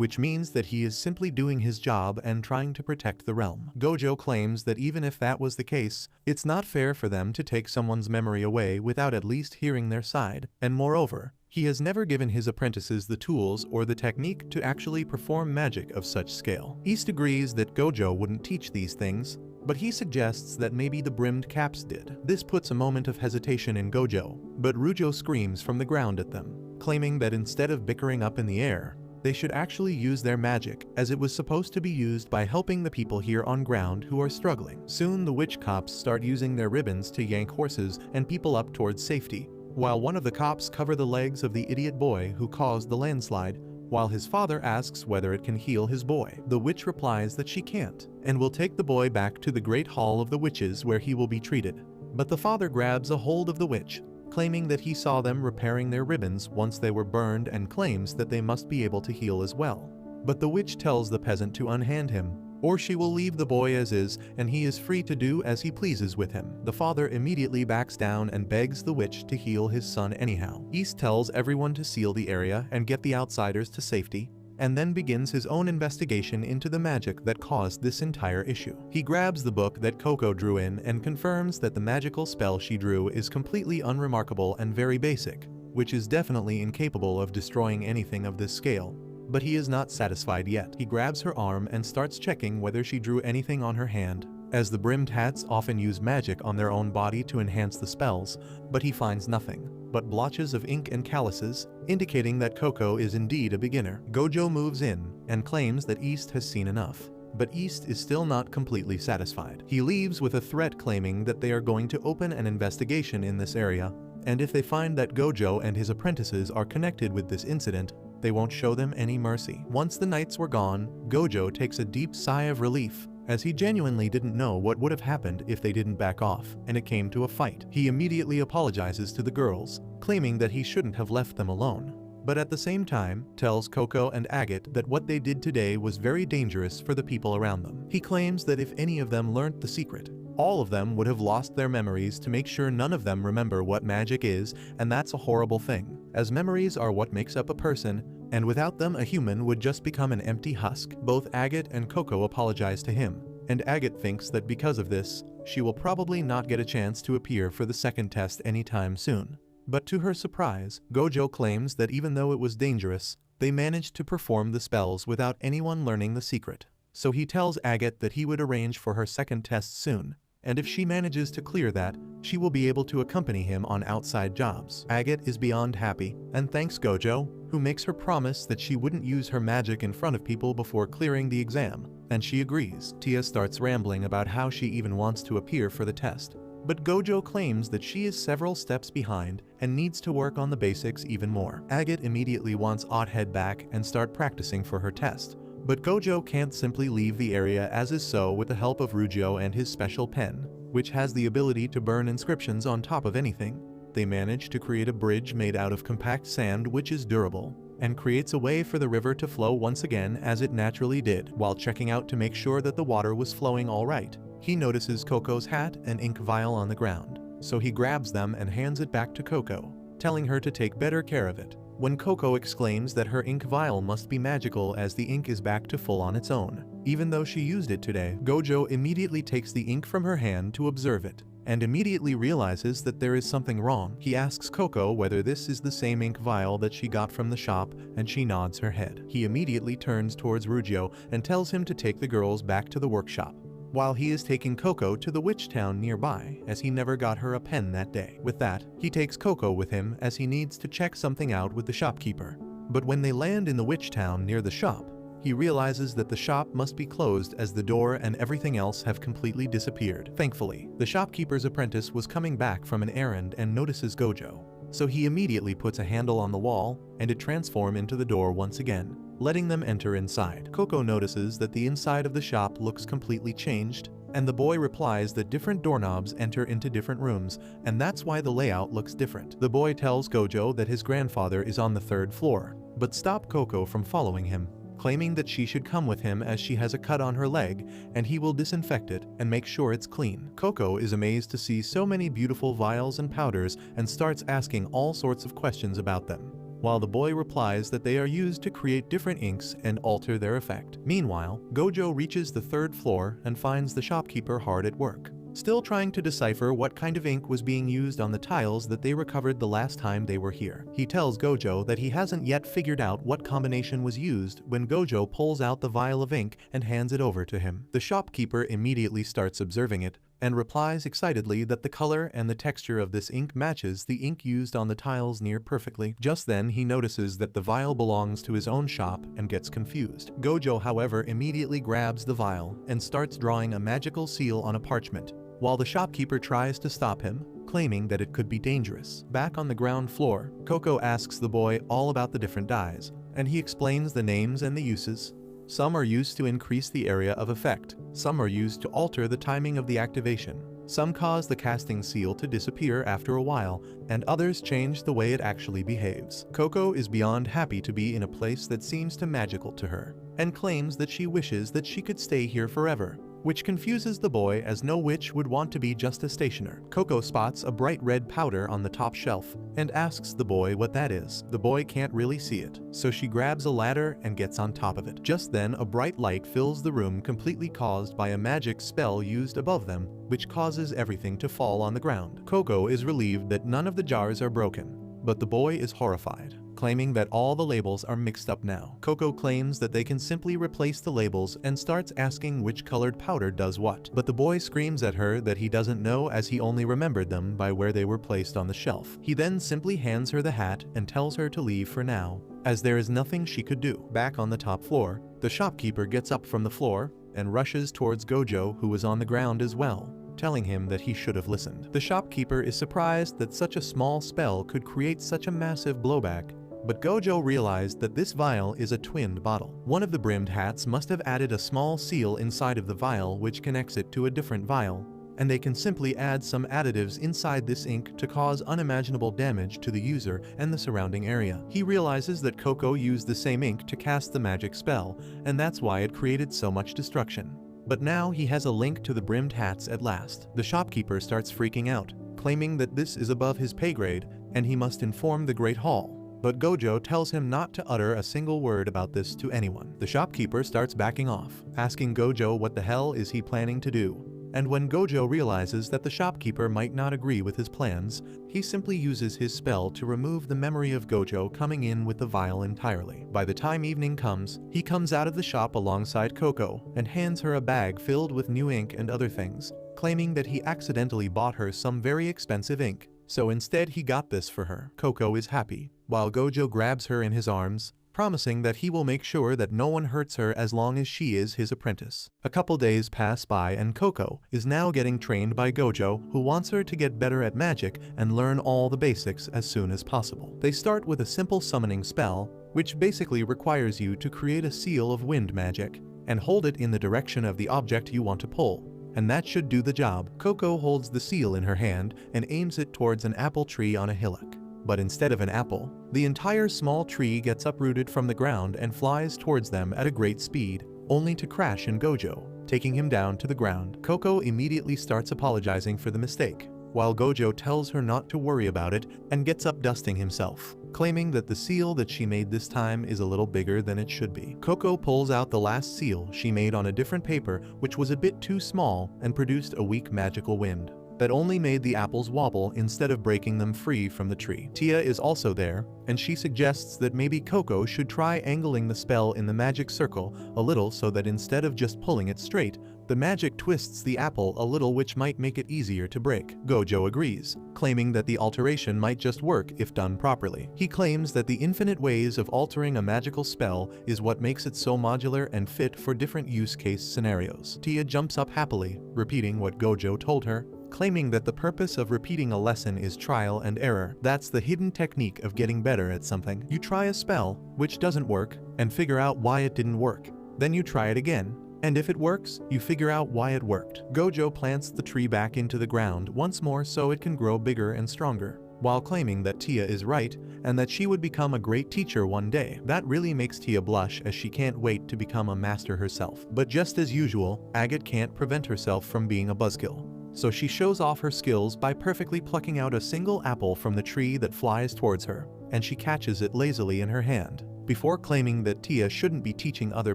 which means that he is simply doing his job and trying to protect the realm. Gojo claims that even if that was the case, it's not fair for them to take someone's memory away without at least hearing their side, and moreover, he has never given his apprentices the tools or the technique to actually perform magic of such scale. East agrees that Gojo wouldn't teach these things, but he suggests that maybe the brimmed caps did. This puts a moment of hesitation in Gojo, but Rujo screams from the ground at them, claiming that instead of bickering up in the air, they should actually use their magic, as it was supposed to be used by helping the people here on ground who are struggling. Soon the witch cops start using their ribbons to yank horses and people up towards safety, while one of the cops cover the legs of the idiot boy who caused the landslide, while his father asks whether it can heal his boy. The witch replies that she can't, and will take the boy back to the Great Hall of the Witches where he will be treated. But the father grabs a hold of the witch, claiming that he saw them repairing their ribbons once they were burned and claims that they must be able to heal as well. But the witch tells the peasant to unhand him, or she will leave the boy as is and he is free to do as he pleases with him. The father immediately backs down and begs the witch to heal his son anyhow. East tells everyone to seal the area and get the outsiders to safety, and then begins his own investigation into the magic that caused this entire issue. He grabs the book that Coco drew in and confirms that the magical spell she drew is completely unremarkable and very basic, which is definitely incapable of destroying anything of this scale. But he is not satisfied yet. He grabs her arm and starts checking whether she drew anything on her hand, as the brimmed hats often use magic on their own body to enhance the spells, but he finds nothing but blotches of ink and calluses, indicating that Coco is indeed a beginner. Gojo moves in and claims that East has seen enough, but East is still not completely satisfied. He leaves with a threat claiming that they are going to open an investigation in this area, and if they find that Gojo and his apprentices are connected with this incident, they won't show them any mercy. Once the knights were gone, Gojo takes a deep sigh of relief, as he genuinely didn't know what would have happened if they didn't back off, and it came to a fight. He immediately apologizes to the girls, claiming that he shouldn't have left them alone, but at the same time, tells Coco and Agate that what they did today was very dangerous for the people around them. He claims that if any of them learnt the secret, all of them would have lost their memories to make sure none of them remember what magic is, and that's a horrible thing, as memories are what makes up a person, and without them a human would just become an empty husk. Both Agate and Coco apologize to him, and Agate thinks that because of this, she will probably not get a chance to appear for the second test anytime soon. But to her surprise, Gojo claims that even though it was dangerous, they managed to perform the spells without anyone learning the secret. So he tells Agate that he would arrange for her second test soon, and if she manages to clear that, she will be able to accompany him on outside jobs. Agate is beyond happy, and thanks Gojo, who makes her promise that she wouldn't use her magic in front of people before clearing the exam, and she agrees. Tia starts rambling about how she even wants to appear for the test, but Gojo claims that she is several steps behind and needs to work on the basics even more. Agate immediately wants Ott head back and start practicing for her test, but Gojo can't simply leave the area as is, so with the help of Rujo and his special pen, which has the ability to burn inscriptions on top of anything, they manage to create a bridge made out of compact sand which is durable, and creates a way for the river to flow once again as it naturally did. While checking out to make sure that the water was flowing all right, he notices Coco's hat and ink vial on the ground, so he grabs them and hands it back to Coco, telling her to take better care of it. When Coco exclaims that her ink vial must be magical as the ink is back to full on its own, even though she used it today, Gojo immediately takes the ink from her hand to observe it, and immediately realizes that there is something wrong. He asks Coco whether this is the same ink vial that she got from the shop, and she nods her head. He immediately turns towards Rujo and tells him to take the girls back to the workshop, while he is taking Coco to the witch town nearby, as he never got her a pen that day. With that, he takes Coco with him as he needs to check something out with the shopkeeper, But when they land in the witch town near the shop, he realizes that the shop must be closed as the door and everything else have completely disappeared. Thankfully, the shopkeeper's apprentice was coming back from an errand and notices Gojo. So he immediately puts a handle on the wall, and it transforms into the door once again, letting them enter inside. Coco notices that the inside of the shop looks completely changed, and the boy replies that different doorknobs enter into different rooms, and that's why the layout looks different. The boy tells Gojo that his grandfather is on the 3rd floor, but stop Coco from following him, claiming that she should come with him as she has a cut on her leg and he will disinfect it and make sure it's clean. Coco is amazed to see so many beautiful vials and powders and starts asking all sorts of questions about them, while the boy replies that they are used to create different inks and alter their effect. Meanwhile, Gojo reaches the 3rd floor and finds the shopkeeper hard at work, still trying to decipher what kind of ink was being used on the tiles that they recovered the last time they were here. He tells Gojo that he hasn't yet figured out what combination was used when Gojo pulls out the vial of ink and hands it over to him. The shopkeeper immediately starts observing it and replies excitedly that the color and the texture of this ink matches the ink used on the tiles near perfectly. Just then he notices that the vial belongs to his own shop and gets confused. Gojo, however, immediately grabs the vial and starts drawing a magical seal on a parchment, while the shopkeeper tries to stop him, claiming that it could be dangerous. Back on the ground floor, Coco asks the boy all about the different dyes, and he explains the names and the uses. Some are used to increase the area of effect, some are used to alter the timing of the activation, some cause the casting seal to disappear after a while, and others change the way it actually behaves. Coco is beyond happy to be in a place that seems too magical to her, and claims that she wishes that she could stay here forever, which confuses the boy as no witch would want to be just a stationer. Coco spots a bright red powder on the top shelf and asks the boy what that is. The boy can't really see it, so she grabs a ladder and gets on top of it. Just then a bright light fills the room, completely caused by a magic spell used above them, which causes everything to fall on the ground. Coco is relieved that none of the jars are broken, but the boy is horrified, claiming that all the labels are mixed up now. Coco claims that they can simply replace the labels and starts asking which colored powder does what. But the boy screams at her that he doesn't know, as he only remembered them by where they were placed on the shelf. He then simply hands her the hat and tells her to leave for now, as there is nothing she could do. Back on the top floor, the shopkeeper gets up from the floor and rushes towards Gojo, who was on the ground as well, telling him that he should have listened. The shopkeeper is surprised that such a small spell could create such a massive blowback, but Gojo realized that this vial is a twinned bottle. One of the brimmed hats must have added a small seal inside of the vial which connects it to a different vial, and they can simply add some additives inside this ink to cause unimaginable damage to the user and the surrounding area. He realizes that Coco used the same ink to cast the magic spell, and that's why it created so much destruction. But now he has a link to the brimmed hats at last. The shopkeeper starts freaking out, claiming that this is above his pay grade and he must inform the Great Hall. But Gojo tells him not to utter a single word about this to anyone. The shopkeeper starts backing off, asking Gojo what the hell is he planning to do. And when Gojo realizes that the shopkeeper might not agree with his plans, he simply uses his spell to remove the memory of Gojo coming in with the vial entirely. By the time evening comes, he comes out of the shop alongside Coco and hands her a bag filled with new ink and other things, claiming that he accidentally bought her some very expensive ink, so instead he got this for her. Coco is happy, while Gojo grabs her in his arms, promising that he will make sure that no one hurts her as long as she is his apprentice. A couple days pass by and Coco is now getting trained by Gojo, who wants her to get better at magic and learn all the basics as soon as possible. They start with a simple summoning spell, which basically requires you to create a seal of wind magic and hold it in the direction of the object you want to pull, and that should do the job. Coco holds the seal in her hand and aims it towards an apple tree on a hillock. But instead of an apple, the entire small tree gets uprooted from the ground and flies towards them at a great speed, only to crash in Gojo, taking him down to the ground. Coco immediately starts apologizing for the mistake, while Gojo tells her not to worry about it and gets up dusting himself, claiming that the seal that she made this time is a little bigger than it should be. Coco pulls out the last seal she made on a different paper, which was a bit too small and produced a weak magical wind that only made the apples wobble instead of breaking them free from the tree. Tia is also there, and she suggests that maybe Coco should try angling the spell in the magic circle a little so that instead of just pulling it straight, The magic twists the apple a little, which might make it easier to break. Gojo agrees, claiming that the alteration might just work if done properly. He claims that the infinite ways of altering a magical spell is what makes it so modular and fit for different use case scenarios. Tia jumps up happily, repeating what Gojo told her, claiming that the purpose of repeating a lesson is trial and error. That's the hidden technique of getting better at something. You try a spell, which doesn't work, and figure out why it didn't work. Then you try it again, and if it works, you figure out why it worked. Gojo plants the tree back into the ground once more so it can grow bigger and stronger, while claiming that Tia is right and that she would become a great teacher one day. That really makes Tia blush, as she can't wait to become a master herself. But just as usual, Agate can't prevent herself from being a buzzkill. So she shows off her skills by perfectly plucking out a single apple from the tree that flies towards her, and she catches it lazily in her hand, before claiming that Tia shouldn't be teaching other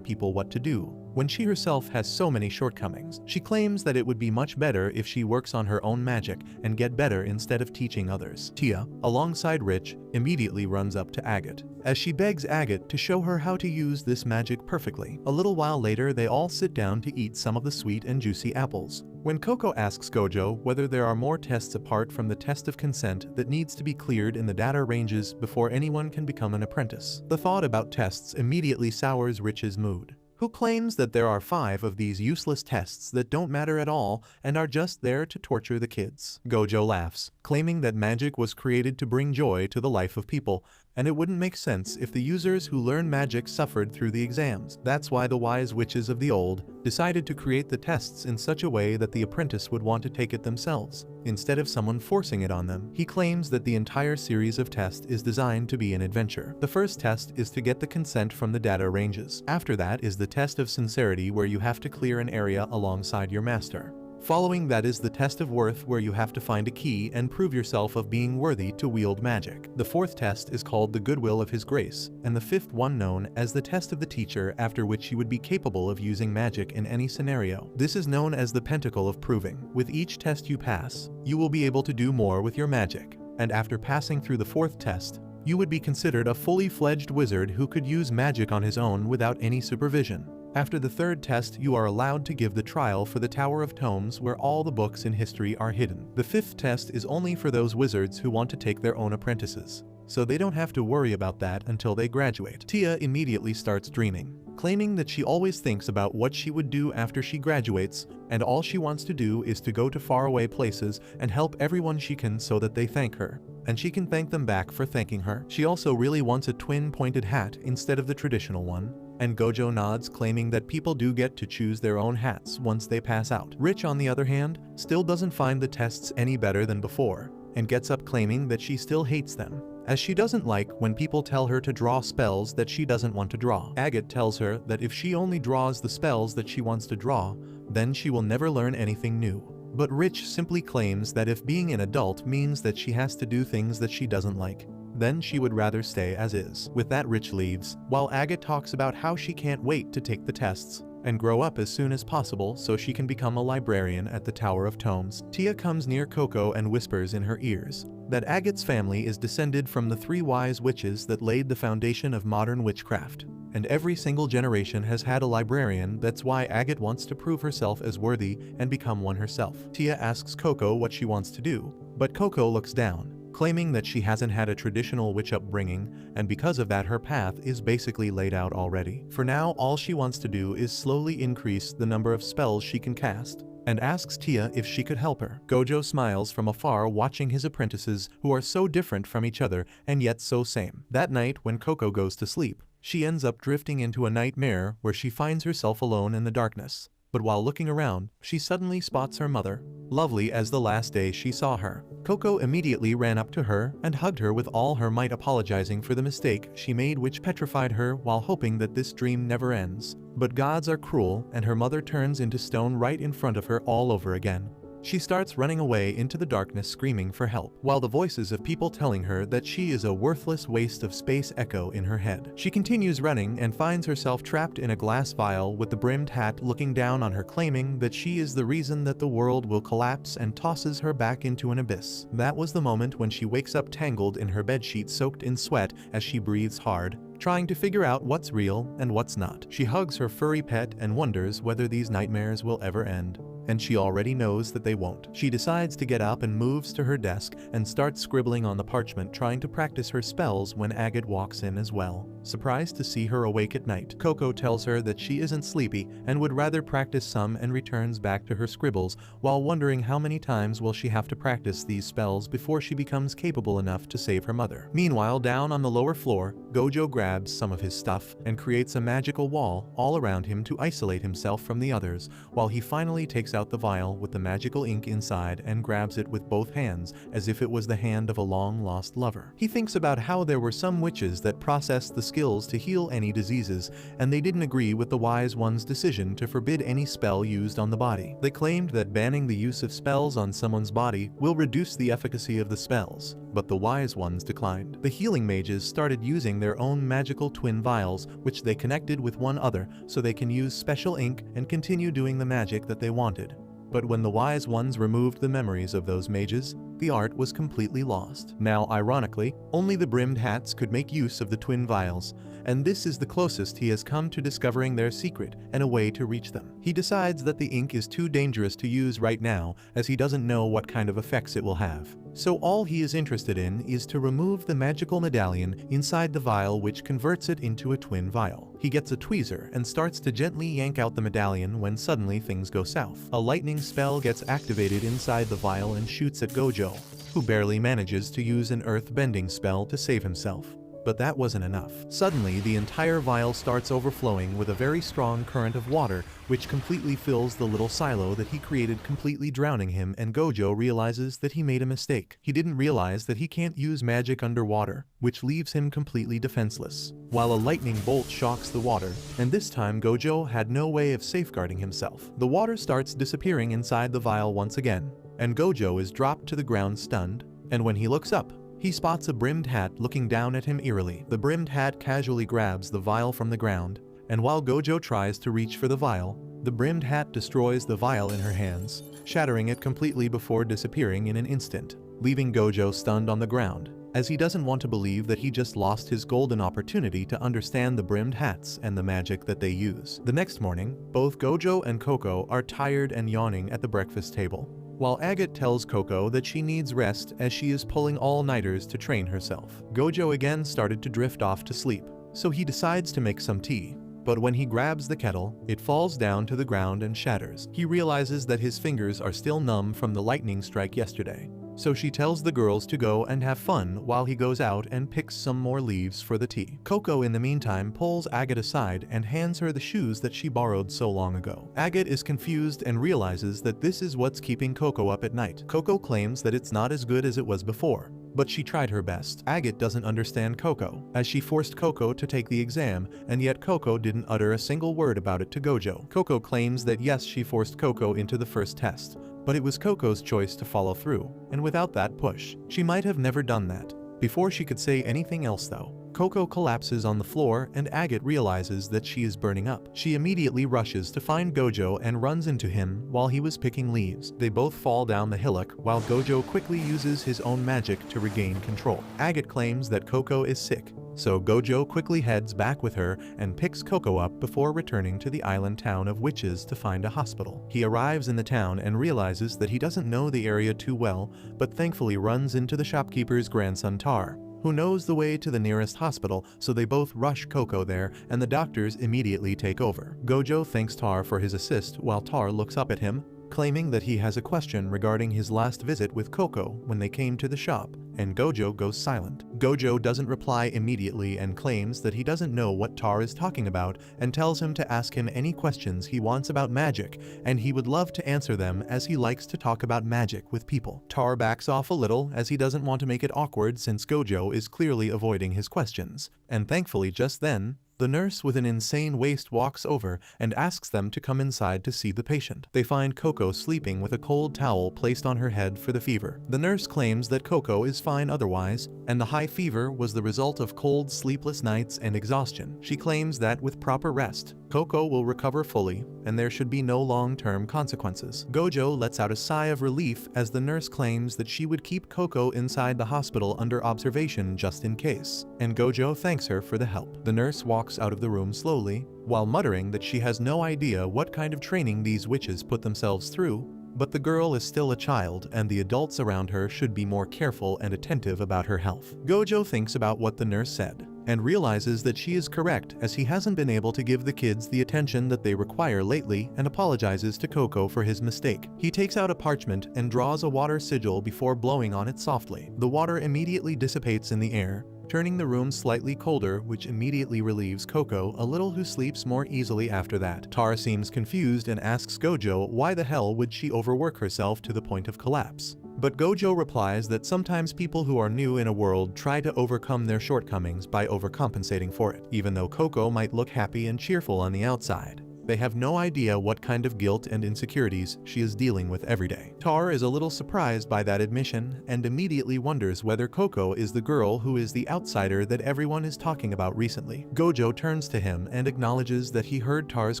people what to do, when she herself has so many shortcomings. She claims that it would be much better if she works on her own magic and get better instead of teaching others. Tia, alongside Rich, immediately runs up to Agate, as she begs Agate to show her how to use this magic perfectly. A little while later, they all sit down to eat some of the sweet and juicy apples. When Coco asks Gojo whether there are more tests apart from the test of consent that needs to be cleared in the data ranges before anyone can become an apprentice, the thought about tests immediately sours Rich's mood, who claims that there are 5 of these useless tests that don't matter at all and are just there to torture the kids. Gojo laughs, claiming that magic was created to bring joy to the life of people, and it wouldn't make sense if the users who learn magic suffered through the exams. That's why the wise witches of the old decided to create the tests in such a way that the apprentice would want to take it themselves, instead of someone forcing it on them. He claims that the entire series of tests is designed to be an adventure. The first test is to get the consent from the data ranges. After that is the test of sincerity, where you have to clear an area alongside your master. Following that is the test of worth, where you have to find a key and prove yourself of being worthy to wield magic. The fourth test is called the goodwill of his grace, and the fifth one known as the test of the teacher, after which you would be capable of using magic in any scenario. This is known as the pentacle of proving. With each test you pass, you will be able to do more with your magic, and after passing through the fourth test, you would be considered a fully fledged wizard who could use magic on his own without any supervision. After the third test, you are allowed to give the trial for the Tower of Tomes, where all the books in history are hidden. The fifth test is only for those wizards who want to take their own apprentices, so they don't have to worry about that until they graduate. Tia immediately starts dreaming, claiming that she always thinks about what she would do after she graduates, and all she wants to do is to go to faraway places and help everyone she can so that they thank her, and she can thank them back for thanking her. She also really wants a twin-pointed hat instead of the traditional one, and Gojo nods, claiming that people do get to choose their own hats once they pass out. Rich, on the other hand, still doesn't find the tests any better than before, and gets up claiming that she still hates them, as she doesn't like when people tell her to draw spells that she doesn't want to draw. Agate tells her that if she only draws the spells that she wants to draw, then she will never learn anything new. But Rich simply claims that if being an adult means that she has to do things that she doesn't like, then she would rather stay as is. With that, Rich leaves, while Agate talks about how she can't wait to take the tests and grow up as soon as possible so she can become a librarian at the Tower of Tomes. Tia comes near Coco and whispers in her ears that Agate's family is descended from the 3 wise witches that laid the foundation of modern witchcraft, and every single generation has had a librarian. That's why Agate wants to prove herself as worthy and become one herself. Tia asks Coco what she wants to do, but Coco looks down, claiming that she hasn't had a traditional witch upbringing, and because of that her path is basically laid out already. For now, all she wants to do is slowly increase the number of spells she can cast, and asks Tia if she could help her. Gojo smiles from afar, watching his apprentices who are so different from each other and yet so same. That night, when Coco goes to sleep, she ends up drifting into a nightmare where she finds herself alone in the darkness. But while looking around, she suddenly spots her mother, lovely as the last day she saw her. Coco immediately ran up to her and hugged her with all her might, apologizing for the mistake she made, which petrified her, while hoping that this dream never ends. But gods are cruel, and her mother turns into stone right in front of her all over again. She starts running away into the darkness screaming for help, while the voices of people telling her that she is a worthless waste of space echo in her head. She continues running and finds herself trapped in a glass vial with the brimmed hat looking down on her, claiming that she is the reason that the world will collapse, and tosses her back into an abyss. That was the moment when she wakes up tangled in her bedsheet soaked in sweat as she breathes hard, trying to figure out what's real and what's not. She hugs her furry pet and wonders whether these nightmares will ever end. And she already knows that they won't. She decides to get up and moves to her desk and starts scribbling on the parchment, trying to practice her spells when Agate walks in as well. Surprised to see her awake at night, Coco tells her that she isn't sleepy and would rather practice some, and returns back to her scribbles while wondering how many times will she have to practice these spells before she becomes capable enough to save her mother. Meanwhile, down on the lower floor, Gojo grabs some of his stuff and creates a magical wall all around him to isolate himself from the others, while he finally takes out the vial with the magical ink inside and grabs it with both hands as if it was the hand of a long-lost lover. He thinks about how there were some witches that processed the skills to heal any diseases, and they didn't agree with the Wise One's decision to forbid any spell used on the body. They claimed that banning the use of spells on someone's body will reduce the efficacy of the spells, but the Wise Ones declined. The healing mages started using their own magical twin vials, which they connected with one other so they can use special ink and continue doing the magic that they wanted. But when the Wise Ones removed the memories of those mages, the art was completely lost. Now, ironically, only the brimmed hats could make use of the twin vials, and this is the closest he has come to discovering their secret and a way to reach them. He decides that the ink is too dangerous to use right now, as he doesn't know what kind of effects it will have. So all he is interested in is to remove the magical medallion inside the vial, which converts it into a twin vial. He gets a tweezer and starts to gently yank out the medallion when suddenly things go south. A lightning spell gets activated inside the vial and shoots at Gojo, who barely manages to use an earth-bending spell to save himself. But that wasn't enough. Suddenly, the entire vial starts overflowing with a very strong current of water, which completely fills the little silo that he created, completely drowning him, and Gojo realizes that he made a mistake. He didn't realize that he can't use magic underwater, which leaves him completely defenseless, while a lightning bolt shocks the water, and this time Gojo had no way of safeguarding himself. The water starts disappearing inside the vial once again, and Gojo is dropped to the ground stunned, and when he looks up, he spots a brimmed hat looking down at him eerily. The brimmed hat casually grabs the vial from the ground, and while Gojo tries to reach for the vial, the brimmed hat destroys the vial in her hands, shattering it completely before disappearing in an instant, leaving Gojo stunned on the ground, as he doesn't want to believe that he just lost his golden opportunity to understand the brimmed hats and the magic that they use. The next morning, both Gojo and Coco are tired and yawning at the breakfast table, while Agate tells Coco that she needs rest as she is pulling all-nighters to train herself. Gojo again started to drift off to sleep, so he decides to make some tea. But when he grabs the kettle, it falls down to the ground and shatters. He realizes that his fingers are still numb from the lightning strike yesterday, so she tells the girls to go and have fun while he goes out and picks some more leaves for the tea. Coco in the meantime pulls Agate aside and hands her the shoes that she borrowed so long ago. Agate is confused and realizes that this is what's keeping Coco up at night. Coco claims that it's not as good as it was before, but she tried her best. Agate doesn't understand Coco, as she forced Coco to take the exam, and yet Coco didn't utter a single word about it to Gojo. Coco claims that yes, she forced Coco into the first test, but it was Coco's choice to follow through, and without that push, she might have never done that. Before she could say anything else though, Coco collapses on the floor and Agate realizes that she is burning up. She immediately rushes to find Gojo and runs into him while he was picking leaves. They both fall down the hillock while Gojo quickly uses his own magic to regain control. Agate claims that Coco is sick, so Gojo quickly heads back with her and picks Coco up before returning to the island town of witches to find a hospital. He arrives in the town and realizes that he doesn't know the area too well, but thankfully runs into the shopkeeper's grandson Tar, who knows the way to the nearest hospital, so they both rush Coco there and the doctors immediately take over. Gojo thanks Tar for his assist while Tar looks up at him, claiming that he has a question regarding his last visit with Coco when they came to the shop, and Gojo goes silent. Gojo doesn't reply immediately and claims that he doesn't know what Tar is talking about and tells him to ask him any questions he wants about magic, and he would love to answer them as he likes to talk about magic with people. Tar backs off a little as he doesn't want to make it awkward since Gojo is clearly avoiding his questions, and thankfully just then, The nurse with an insane waist walks over and asks them to come inside to see the patient. They find Coco sleeping with a cold towel placed on her head for the fever. The nurse claims that Coco is fine otherwise, and the high fever was the result of cold, sleepless nights and exhaustion. She claims that with proper rest, Coco will recover fully, and there should be no long-term consequences. Gojo lets out a sigh of relief as the nurse claims that she would keep Coco inside the hospital under observation just in case, and Gojo thanks her for the help. The nurse walks out of the room slowly, while muttering that she has no idea what kind of training these witches put themselves through, but the girl is still a child and the adults around her should be more careful and attentive about her health. Gojo thinks about what the nurse said and realizes that she is correct, as he hasn't been able to give the kids the attention that they require lately, and apologizes to Coco for his mistake. He takes out a parchment and draws a water sigil before blowing on it softly. The water immediately dissipates in the air, turning the room slightly colder, which immediately relieves Coco a little, who sleeps more easily after that. Tara seems confused and asks Gojo why the hell would she overwork herself to the point of collapse. But Gojo replies that sometimes people who are new in a world try to overcome their shortcomings by overcompensating for it. Even though Coco might look happy and cheerful on the outside, they have no idea what kind of guilt and insecurities she is dealing with every day. Tar is a little surprised by that admission and immediately wonders whether Coco is the girl who is the outsider that everyone is talking about recently. Gojo turns to him and acknowledges that he heard Tar's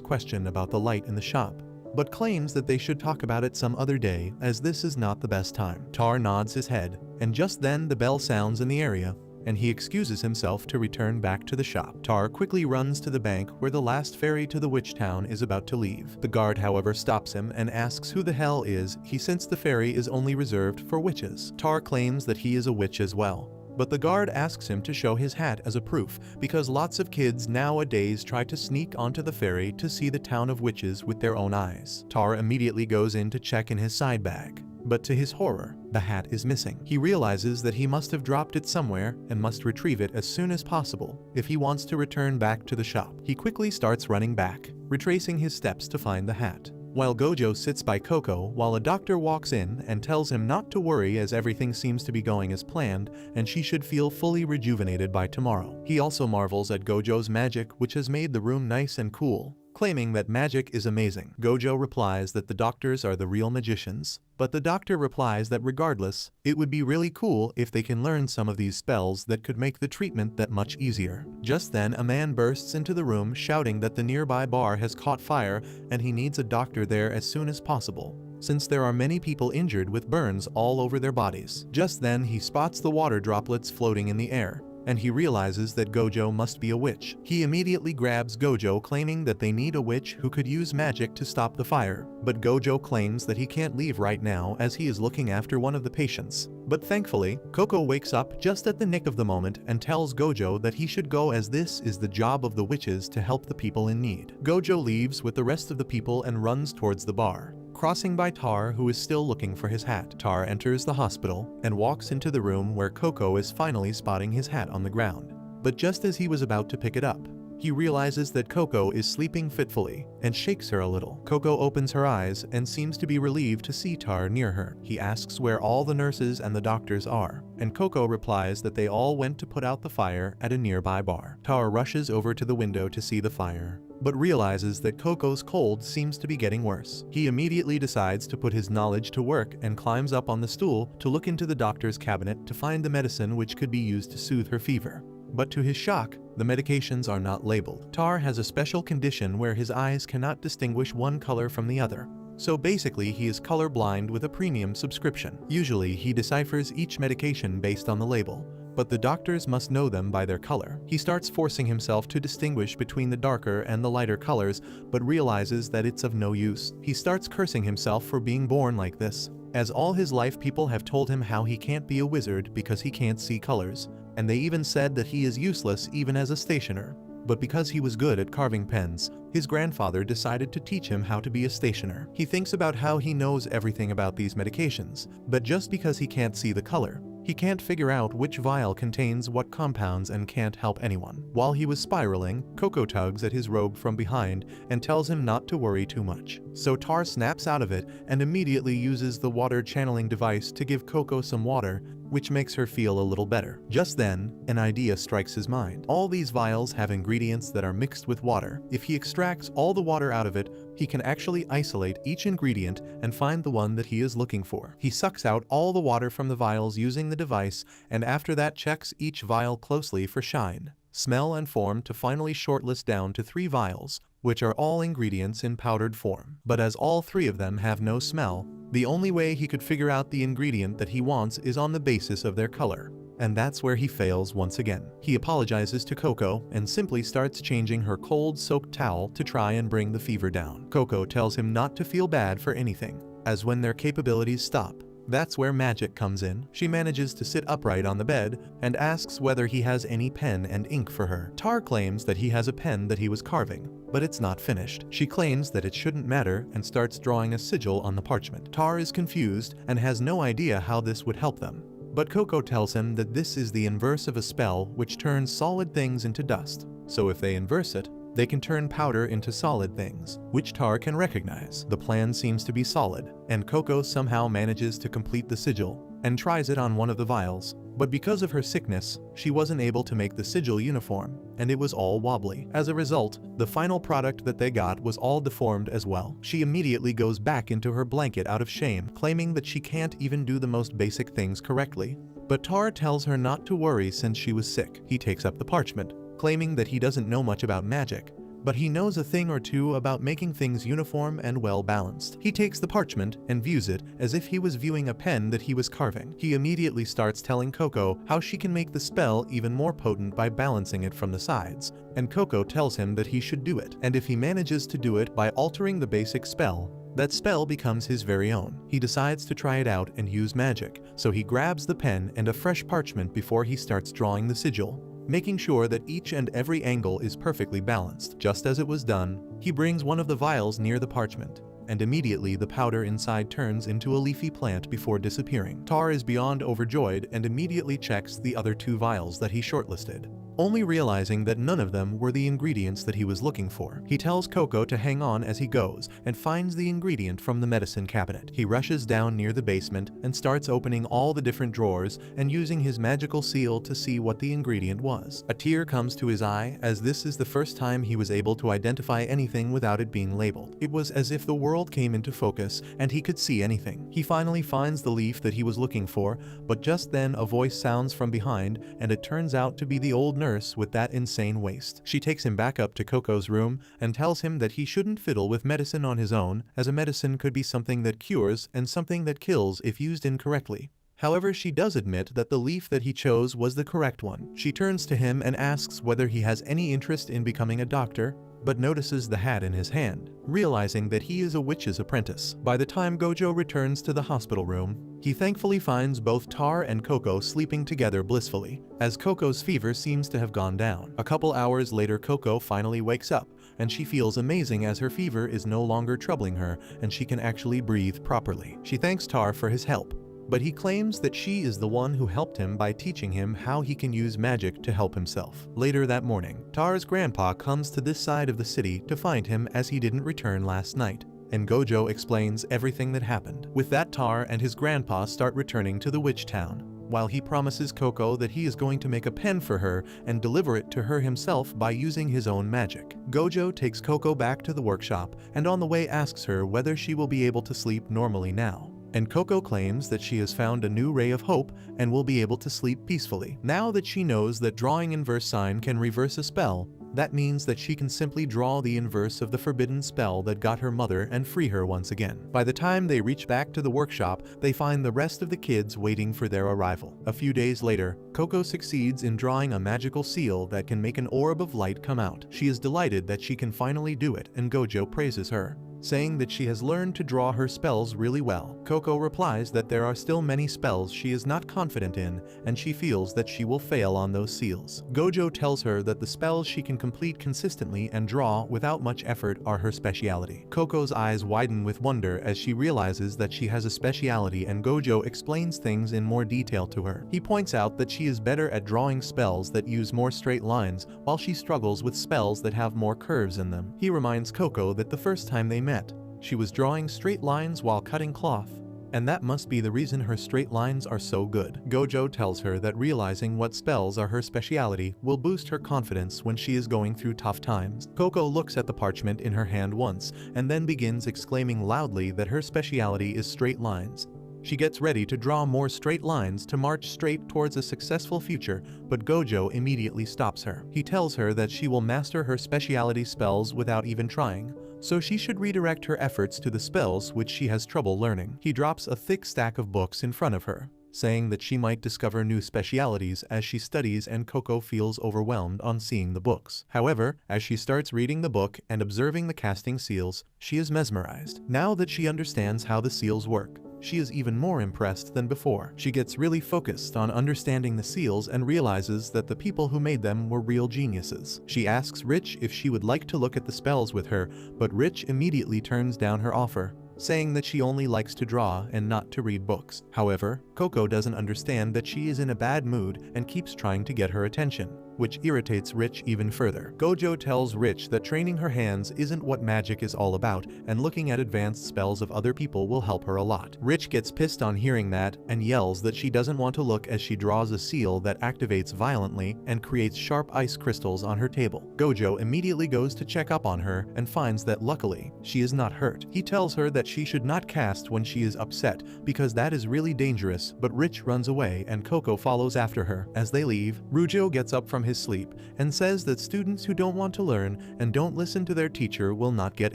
question about the light in the shop, but claims that they should talk about it some other day, as this is not the best time. Tar nods his head, and just then the bell sounds in the area, and he excuses himself to return back to the shop. Tar quickly runs to the bank where the last ferry to the witch town is about to leave. The guard, however, stops him and asks who the hell is he, since the ferry is only reserved for witches. Tar claims that he is a witch as well, but the guard asks him to show his hat as a proof, because lots of kids nowadays try to sneak onto the ferry to see the town of witches with their own eyes. Tar immediately goes in to check in his side bag, but to his horror, the hat is missing. He realizes that he must have dropped it somewhere and must retrieve it as soon as possible if he wants to return back to the shop. He quickly starts running back, retracing his steps to find the hat, while Gojo sits by Coco while a doctor walks in and tells him not to worry, as everything seems to be going as planned and she should feel fully rejuvenated by tomorrow. He also marvels at Gojo's magic, which has made the room nice and cool, claiming that magic is amazing. Gojo replies that the doctors are the real magicians, but the doctor replies that regardless, it would be really cool if they can learn some of these spells that could make the treatment that much easier. Just then, a man bursts into the room shouting that the nearby bar has caught fire and he needs a doctor there as soon as possible, since there are many people injured with burns all over their bodies. Just then, he spots the water droplets floating in the air, and he realizes that Gojo must be a witch. He immediately grabs Gojo, claiming that they need a witch who could use magic to stop the fire, but Gojo claims that he can't leave right now as he is looking after one of the patients. But thankfully, Coco wakes up just at the nick of the moment and tells Gojo that he should go, as this is the job of the witches to help the people in need. Gojo leaves with the rest of the people and runs towards the bar, crossing by Tar, who is still looking for his hat. Tar enters the hospital and walks into the room where Coco is finally spotting his hat on the ground. But just as he was about to pick it up, he realizes that Coco is sleeping fitfully and shakes her a little. Coco opens her eyes and seems to be relieved to see Tar near her. He asks where all the nurses and the doctors are, and Coco replies that they all went to put out the fire at a nearby bar. Tar rushes over to the window to see the fire, but realizes that Coco's cold seems to be getting worse. He immediately decides to put his knowledge to work and climbs up on the stool to look into the doctor's cabinet to find the medicine which could be used to soothe her fever. But to his shock, the medications are not labeled. Tar has a special condition where his eyes cannot distinguish one color from the other, so basically he is colorblind with a premium subscription. Usually he deciphers each medication based on the label, but the doctors must know them by their color. He starts forcing himself to distinguish between the darker and the lighter colors, but realizes that it's of no use. He starts cursing himself for being born like this, as all his life people have told him how he can't be a wizard because he can't see colors, and they even said that he is useless even as a stationer. But because he was good at carving pens, his grandfather decided to teach him how to be a stationer. He thinks about how he knows everything about these medications, but just because he can't see the color, He can't figure out which vial contains what compounds and can't help anyone. While he was spiraling, Coco tugs at his robe from behind and tells him not to worry too much. So Tar snaps out of it and immediately uses the water channeling device to give Coco some water, which makes her feel a little better. Just then, an idea strikes his mind. All these vials have ingredients that are mixed with water. If he extracts all the water out of it, he can actually isolate each ingredient and find the one that he is looking for. He sucks out all the water from the vials using the device, and after that checks each vial closely for shine, smell and form to finally shortlist down to 3 vials, which are all ingredients in powdered form. But as all 3 of them have no smell, the only way he could figure out the ingredient that he wants is on the basis of their color. And that's where he fails once again. He apologizes to Coco and simply starts changing her cold soaked towel to try and bring the fever down. Coco tells him not to feel bad for anything, as when their capabilities stop, that's where magic comes in. She manages to sit upright on the bed and asks whether he has any pen and ink for her. Tar claims that he has a pen that he was carving, but it's not finished. She claims that it shouldn't matter and starts drawing a sigil on the parchment. Tar is confused and has no idea how this would help them. But Coco tells him that this is the inverse of a spell which turns solid things into dust. So if they inverse it, they can turn powder into solid things, which Tar can recognize. The plan seems to be solid, and Coco somehow manages to complete the sigil and tries it on one of the vials. But because of her sickness, she wasn't able to make the sigil uniform, and it was all wobbly. As a result, the final product that they got was all deformed as well. She immediately goes back into her blanket out of shame, claiming that she can't even do the most basic things correctly. But Tar tells her not to worry since she was sick. He takes up the parchment, claiming that he doesn't know much about magic, but he knows a thing or two about making things uniform and well balanced. He takes the parchment and views it as if he was viewing a pen that he was carving. He immediately starts telling Coco how she can make the spell even more potent by balancing it from the sides, and Coco tells him that he should do it, and if he manages to do it by altering the basic spell, that spell becomes his very own. He decides to try it out and use magic, so he grabs the pen and a fresh parchment before he starts drawing the sigil, making sure that each and every angle is perfectly balanced. Just as it was done, he brings one of the vials near the parchment, and immediately the powder inside turns into a leafy plant before disappearing. Tar is beyond overjoyed and immediately checks the other 2 vials that he shortlisted, only realizing that none of them were the ingredients that he was looking for. He tells Coco to hang on as he goes and finds the ingredient from the medicine cabinet. He rushes down near the basement and starts opening all the different drawers and using his magical seal to see what the ingredient was. A tear comes to his eye, as this is the first time he was able to identify anything without it being labeled. It was as if the world came into focus and he could see anything. He finally finds the leaf that he was looking for, but just then a voice sounds from behind, and it turns out to be the old nurse with that insane waist. She takes him back up to Coco's room and tells him that he shouldn't fiddle with medicine on his own, as a medicine could be something that cures and something that kills if used incorrectly. However, she does admit that the leaf that he chose was the correct one. She turns to him and asks whether he has any interest in becoming a doctor, but notices the hat in his hand, realizing that he is a witch's apprentice. By the time Gojo returns to the hospital room, he thankfully finds both Tar and Coco sleeping together blissfully, as Coco's fever seems to have gone down. A couple hours later, Coco finally wakes up, and she feels amazing as her fever is no longer troubling her and she can actually breathe properly. She thanks Tar for his help, but he claims that she is the one who helped him by teaching him how he can use magic to help himself. Later that morning, Tar's grandpa comes to this side of the city to find him as he didn't return last night, and Gojo explains everything that happened. With that, Tar and his grandpa start returning to the witch town, while he promises Coco that he is going to make a pen for her and deliver it to her himself by using his own magic. Gojo takes Coco back to the workshop and on the way asks her whether she will be able to sleep normally now, and Coco claims that she has found a new ray of hope and will be able to sleep peacefully. Now that she knows that drawing inverse sign can reverse a spell, that means that she can simply draw the inverse of the forbidden spell that got her mother and free her once again. By the time they reach back to the workshop, they find the rest of the kids waiting for their arrival. A few days later, Coco succeeds in drawing a magical seal that can make an orb of light come out. She is delighted that she can finally do it, and Gojo praises her. saying that she has learned to draw her spells really well. Coco replies that there are still many spells she is not confident in, and she feels that she will fail on those seals. Gojo tells her that the spells she can complete consistently and draw without much effort are her speciality. Coco's eyes widen with wonder as she realizes that she has a speciality, and Gojo explains things in more detail to her. He points out that she is better at drawing spells that use more straight lines, while she struggles with spells that have more curves in them. He reminds Coco that the first time they met, she was drawing straight lines while cutting cloth, and that must be the reason her straight lines are so good. Gojo tells her that realizing what spells are her speciality will boost her confidence when she is going through tough times. Coco looks at the parchment in her hand once, and then begins exclaiming loudly that her speciality is straight lines. She gets ready to draw more straight lines to march straight towards a successful future, but Gojo immediately stops her. He tells her that she will master her speciality spells without even trying, so she should redirect her efforts to the spells which she has trouble learning. He drops a thick stack of books in front of her, saying that she might discover new specialities as she studies, and Coco feels overwhelmed on seeing the books. However, as she starts reading the book and observing the casting seals, she is mesmerized. Now that she understands how the seals work, she is even more impressed than before. She gets really focused on understanding the seals and realizes that the people who made them were real geniuses. She asks Rich if she would like to look at the spells with her, but Rich immediately turns down her offer, saying that she only likes to draw and not to read books. However, Coco doesn't understand that she is in a bad mood and keeps trying to get her attention, which irritates Rich even further. Gojo tells Rich that training her hands isn't what magic is all about, and looking at advanced spells of other people will help her a lot. Rich gets pissed on hearing that and yells that she doesn't want to look as she draws a seal that activates violently and creates sharp ice crystals on her table. Gojo immediately goes to check up on her and finds that luckily, she is not hurt. He tells her that she should not cast when she is upset because that is really dangerous, but Rich runs away and Coco follows after her. As they leave, Rujo gets up from his sleep and says that students who don't want to learn and don't listen to their teacher will not get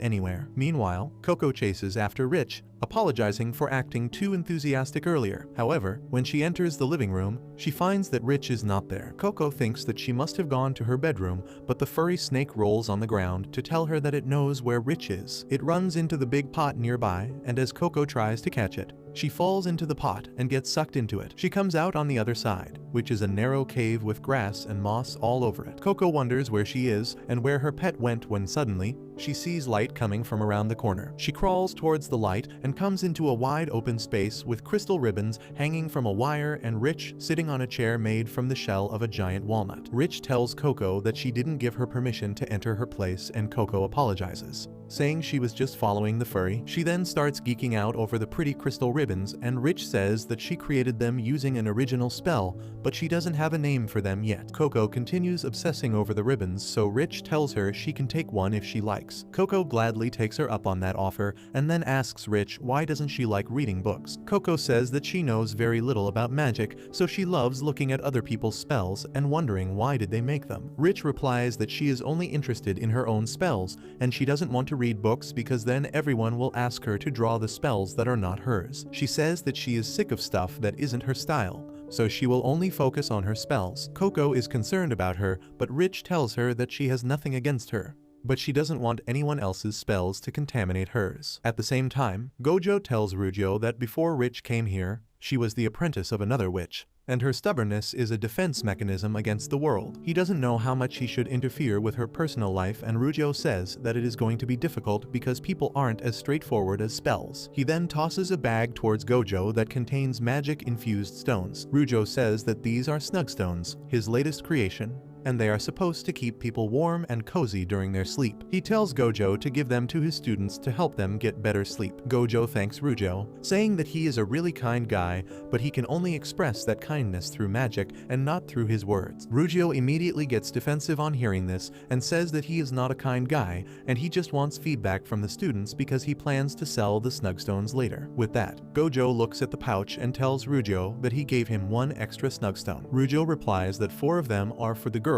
anywhere. Meanwhile, Coco chases after Rich, apologizing for acting too enthusiastic earlier. However, when she enters the living room, she finds that Rich is not there. Coco thinks that she must have gone to her bedroom, but the furry snake rolls on the ground to tell her that it knows where Rich is. It runs into the big pot nearby, and as Coco tries to catch it, she falls into the pot and gets sucked into it. She comes out on the other side, which is a narrow cave with grass and moss all over it. Coco wonders where she is and where her pet went when suddenly, she sees light coming from around the corner. She crawls towards the light and comes into a wide open space with crystal ribbons hanging from a wire and Rich sitting on a chair made from the shell of a giant walnut. Rich tells Coco that she didn't give her permission to enter her place, and Coco apologizes, saying she was just following the furry. She then starts geeking out over the pretty crystal ribbons, and Rich says that she created them using an original spell, but she doesn't have a name for them yet. Coco continues obsessing over the ribbons, so Rich tells her she can take one if she likes. Coco gladly takes her up on that offer and then asks Rich why doesn't she like reading books. Coco says that she knows very little about magic, so she loves looking at other people's spells and wondering why did they make them. Rich replies that she is only interested in her own spells, and she doesn't want to read books because then everyone will ask her to draw the spells that are not hers. She says that she is sick of stuff that isn't her style, so she will only focus on her spells. Coco is concerned about her, but Rich tells her that she has nothing against her, but she doesn't want anyone else's spells to contaminate hers. At the same time, Gojo tells Rujo that before Rich came here, she was the apprentice of another witch, and her stubbornness is a defense mechanism against the world. He doesn't know how much he should interfere with her personal life, and Rujo says that it is going to be difficult because people aren't as straightforward as spells. He then tosses a bag towards Gojo that contains magic-infused stones. Rujo says that these are snugstones, his latest creation, and they are supposed to keep people warm and cozy during their sleep. He tells Gojo to give them to his students to help them get better sleep. Gojo thanks Rujo, saying that he is a really kind guy, but he can only express that kindness through magic and not through his words. Rujo immediately gets defensive on hearing this and says that he is not a kind guy and he just wants feedback from the students because he plans to sell the snugstones later. With that, Gojo looks at the pouch and tells Rujo that he gave him one extra snugstone. Rujo replies that 4 of them are for the girls,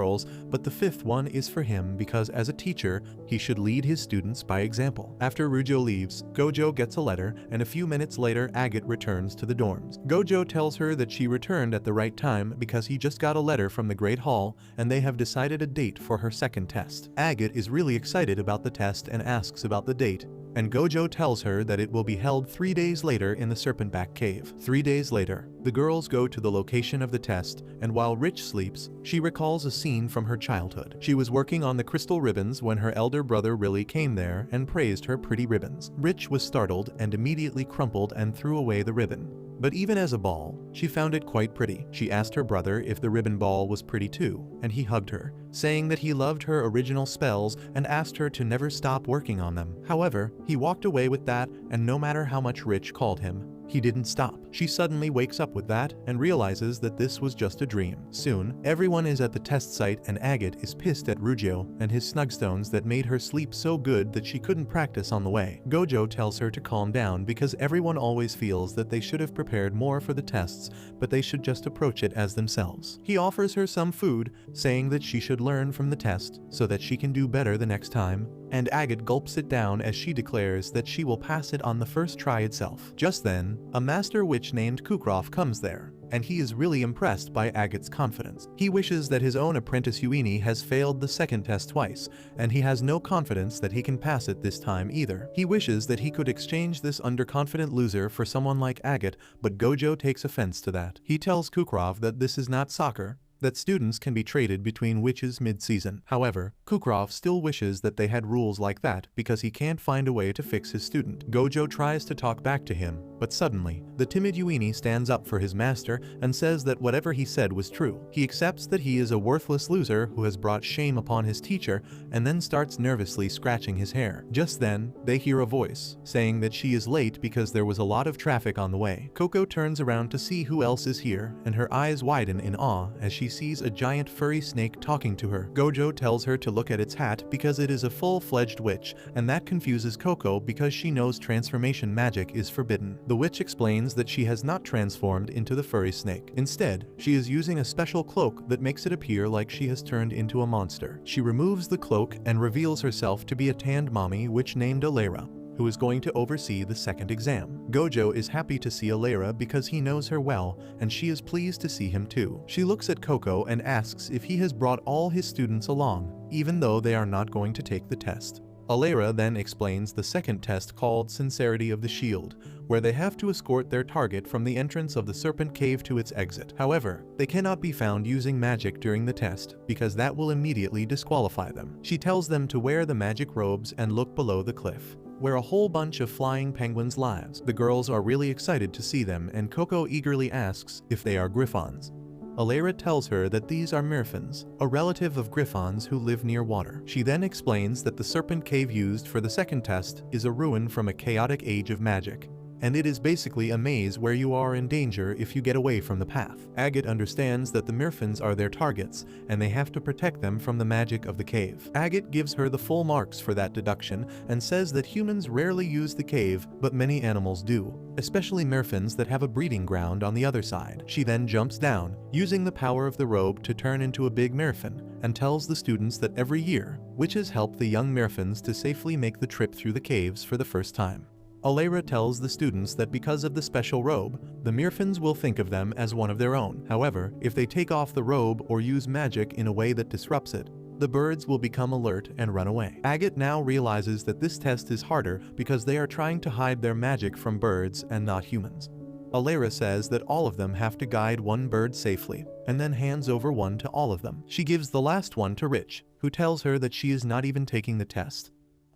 but the 5th one is for him because as a teacher, he should lead his students by example. After Rujo leaves, Gojo gets a letter, and a few minutes later Agate returns to the dorms. Gojo tells her that she returned at the right time because he just got a letter from the Great Hall and they have decided a date for her second test. Agate is really excited about the test and asks about the date, and Gojo tells her that it will be held 3 days later in the Serpentback Cave. 3 days later, the girls go to the location of the test, and while Rich sleeps, she recalls a scene from her childhood. She was working on the crystal ribbons when her elder brother Riley came there and praised her pretty ribbons. Rich was startled and immediately crumpled and threw away the ribbon. But even as a ball, she found it quite pretty. She asked her brother if the ribbon ball was pretty too, and he hugged her, saying that he loved her original spells and asked her to never stop working on them. However, he walked away with that, and no matter how much Rich called him, he didn't stop. She suddenly wakes up with that and realizes that this was just a dream. Soon, everyone is at the test site and Agate is pissed at Rugio and his snugstones that made her sleep so good that she couldn't practice on the way. Gojo tells her to calm down because everyone always feels that they should have prepared more for the tests, but they should just approach it as themselves. He offers her some food, saying that she should learn from the test so that she can do better the next time, and Agate gulps it down as she declares that she will pass it on the first try itself. Just then, a master witch named Kukroff comes there, and he is really impressed by Agate's confidence. He wishes that his own apprentice Uini has failed the second test twice, and he has no confidence that he can pass it this time either. He wishes that he could exchange this underconfident loser for someone like Agate, but Gojo takes offense to that. He tells Kukroff that this is not soccer, that students can be traded between witches mid-season. However, Kukroff still wishes that they had rules like that because he can't find a way to fix his student. Gojo tries to talk back to him, but suddenly, the timid Uini stands up for his master and says that whatever he said was true. He accepts that he is a worthless loser who has brought shame upon his teacher and then starts nervously scratching his hair. Just then, they hear a voice, saying that she is late because there was a lot of traffic on the way. Coco turns around to see who else is here, and her eyes widen in awe as she sees a giant furry snake talking to her. Gojo tells her to look at its hat because it is a full-fledged witch, and that confuses Coco because she knows transformation magic is forbidden. The witch explains that she has not transformed into the furry snake. Instead, she is using a special cloak that makes it appear like she has turned into a monster. She removes the cloak and reveals herself to be a tanned mommy witch named Alara, who is going to oversee the second exam. Gojo is happy to see Alara because he knows her well, and she is pleased to see him too. She looks at Coco and asks if he has brought all his students along, even though they are not going to take the test. Alara then explains the second test called Sincerity of the Shield, where they have to escort their target from the entrance of the Serpent Cave to its exit. However, they cannot be found using magic during the test, because that will immediately disqualify them. She tells them to wear the magic robes and look below the cliff, where a whole bunch of flying penguins lives. The girls are really excited to see them, and Coco eagerly asks if they are griffons. Alara tells her that these are Mirfins, a relative of griffons who live near water. She then explains that the Serpent Cave used for the second test is a ruin from a chaotic age of magic, and it is basically a maze where you are in danger if you get away from the path. Agate understands that the Mirfins are their targets, and they have to protect them from the magic of the cave. Agate gives her the full marks for that deduction and says that humans rarely use the cave, but many animals do, especially Mirfins that have a breeding ground on the other side. She then jumps down, using the power of the robe to turn into a big Mirfin, and tells the students that every year, witches help the young Mirfins to safely make the trip through the caves for the first time. Alara tells the students that because of the special robe, the Mirfins will think of them as one of their own. However, if they take off the robe or use magic in a way that disrupts it, the birds will become alert and run away. Agate now realizes that this test is harder because they are trying to hide their magic from birds and not humans. Alara says that all of them have to guide one bird safely, and then hands over one to all of them. She gives the last one to Rich, who tells her that she is not even taking the test.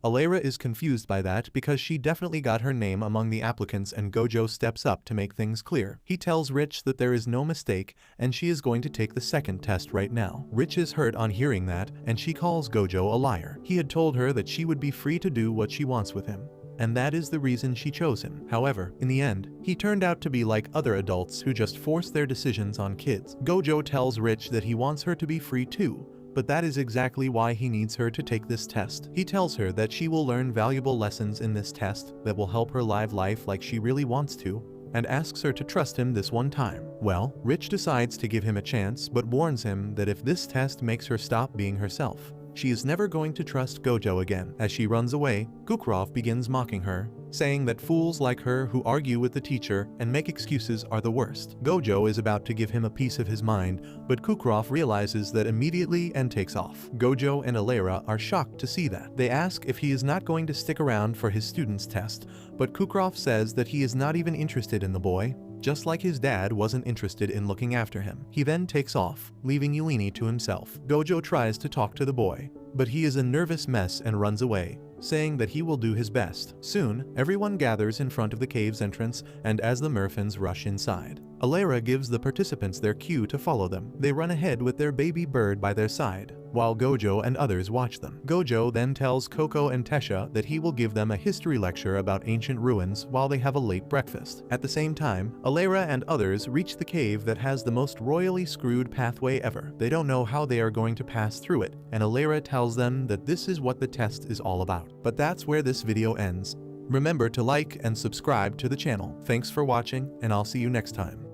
Alara is confused by that because she definitely got her name among the applicants, and Gojo steps up to make things clear. He tells Rich that there is no mistake and she is going to take the second test right now. Rich is hurt on hearing that, and she calls Gojo a liar. He had told her that she would be free to do what she wants with him, and that is the reason she chose him. However, in the end, he turned out to be like other adults who just force their decisions on kids. Gojo tells Rich that he wants her to be free too, but that is exactly why he needs her to take this test. He tells her that she will learn valuable lessons in this test that will help her live life like she really wants to, and asks her to trust him this one time. Well, Rich decides to give him a chance, but warns him that if this test makes her stop being herself, she is never going to trust Gojo again. As she runs away, Kukroff begins mocking her, saying that fools like her who argue with the teacher and make excuses are the worst. Gojo is about to give him a piece of his mind, but Kukroff realizes that immediately and takes off. Gojo and Alera are shocked to see that. They ask if he is not going to stick around for his student's test, but Kukroff says that he is not even interested in the boy, just like his dad wasn't interested in looking after him. He then takes off, leaving Yulini to himself. Gojo tries to talk to the boy, but he is a nervous mess and runs away, saying that he will do his best. Soon, everyone gathers in front of the cave's entrance, and as the merfins rush inside, Alera gives the participants their cue to follow them. They run ahead with their baby bird by their side, while Gojo and others watch them. Gojo then tells Coco and Tesha that he will give them a history lecture about ancient ruins while they have a late breakfast. At the same time, Alera and others reach the cave that has the most royally screwed pathway ever. They don't know how they are going to pass through it, and Alera tells them that this is what the test is all about. But that's where this video ends. Remember to like and subscribe to the channel. Thanks for watching, and I'll see you next time.